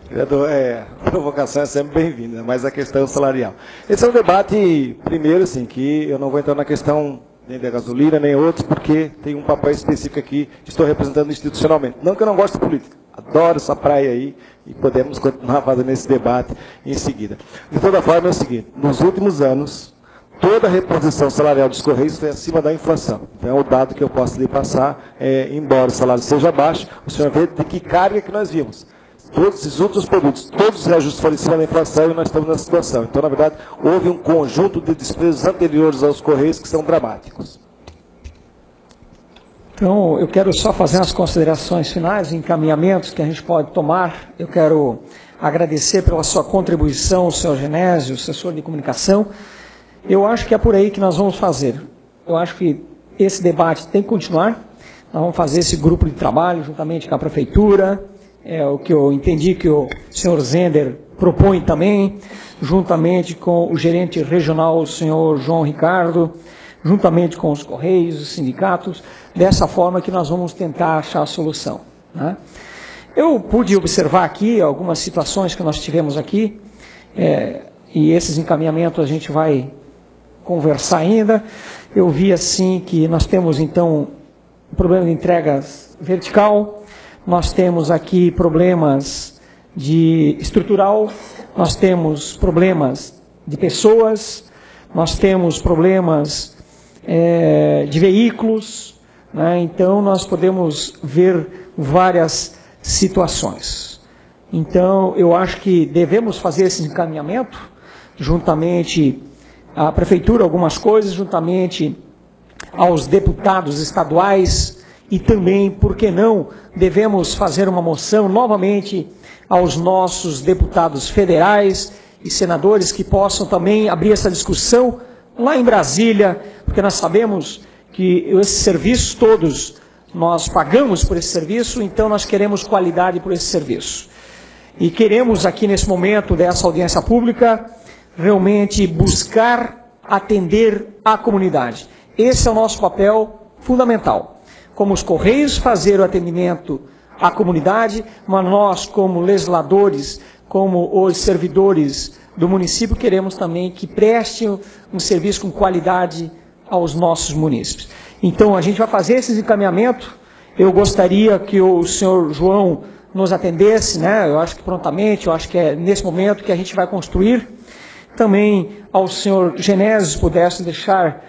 Vereador, a provocação é sempre bem-vinda, mas a questão salarial. Esse é um debate, primeiro, assim, que eu não vou entrar na questão nem da gasolina, nem outros, porque tem um papel específico aqui que estou representando institucionalmente. Não que eu não goste de política, adoro essa praia aí e podemos continuar fazendo esse debate em seguida. De toda forma, é o seguinte, nos últimos anos, toda a reposição salarial dos Correios foi acima da inflação. Então, é o dado que eu posso lhe passar, embora o salário seja baixo, o senhor vê de que carga que nós vimos. Todos esses outros produtos, todos os reajustes foram em cima da inflação e nós estamos nessa situação. Então, na verdade, houve um conjunto de despesas anteriores aos Correios que são dramáticos. Então, eu quero só fazer umas considerações finais, encaminhamentos que a gente pode tomar. Eu quero agradecer pela sua contribuição, senhor Genésio, assessor de comunicação. Eu acho que é por aí que nós vamos fazer. Eu acho que esse debate tem que continuar. Nós vamos fazer esse grupo de trabalho juntamente com a Prefeitura, o que eu entendi que o senhor Zender propõe também, juntamente com o gerente regional, o senhor João Ricardo, juntamente com os Correios, os sindicatos, dessa forma que nós vamos tentar achar a solução, né? Eu pude observar aqui algumas situações que nós tivemos aqui, e esses encaminhamentos a gente vai conversar ainda. Eu vi assim que nós temos então um problema de entregas vertical, nós temos aqui problemas de estrutural, nós temos problemas de pessoas, nós temos problemas de veículos, né? Então nós podemos ver várias situações. Então eu acho que devemos fazer esse encaminhamento, juntamente à Prefeitura, algumas coisas, juntamente aos deputados estaduais e também, por que não, devemos fazer uma moção novamente aos nossos deputados federais e senadores que possam também abrir essa discussão lá em Brasília, porque nós sabemos que esses serviços todos, nós pagamos por esse serviço, então nós queremos qualidade por esse serviço. E queremos aqui nesse momento dessa audiência pública, realmente buscar atender a comunidade. Esse é o nosso papel fundamental. Como os Correios fazer o atendimento à comunidade, mas nós como legisladores, como os servidores do município, queremos também que prestem um serviço com qualidade aos nossos munícipes. Então a gente vai fazer esse encaminhamento. Eu gostaria que o senhor João nos atendesse, né? Eu acho que prontamente, eu acho que é nesse momento que a gente vai construir. Também ao senhor Genésio, se pudesse deixar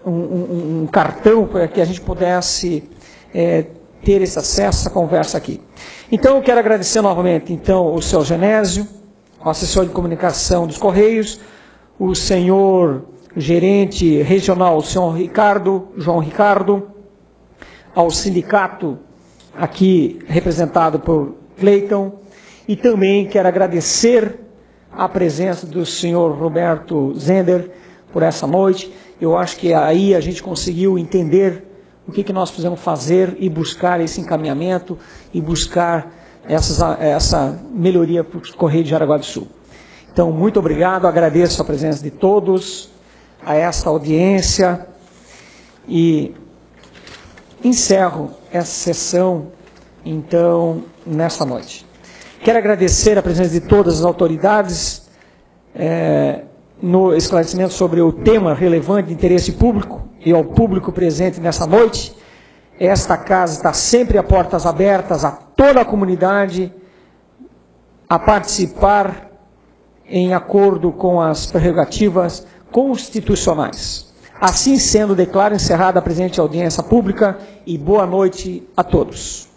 um cartão para que a gente pudesse ter esse acesso, essa conversa aqui. Então eu quero agradecer novamente então o senhor Genésio, o assessor de comunicação dos Correios, o senhor gerente regional, o senhor Ricardo, João Ricardo, ao sindicato aqui representado por Cleiton, e também quero agradecer a presença do senhor Roberto Zender por essa noite. Eu acho que aí a gente conseguiu entender o que nós precisamos fazer e buscar esse encaminhamento e buscar essa melhoria para o Correio de Jaraguá do Sul. Então, muito obrigado, agradeço a presença de todos, a esta audiência, e encerro essa sessão, então, nesta noite. Quero agradecer a presença de todas as autoridades no esclarecimento sobre o tema relevante de interesse público e ao público presente nessa noite. Esta casa está sempre a portas abertas a toda a comunidade a participar em acordo com as prerrogativas constitucionais. Assim sendo, declaro encerrada a presente audiência pública e boa noite a todos.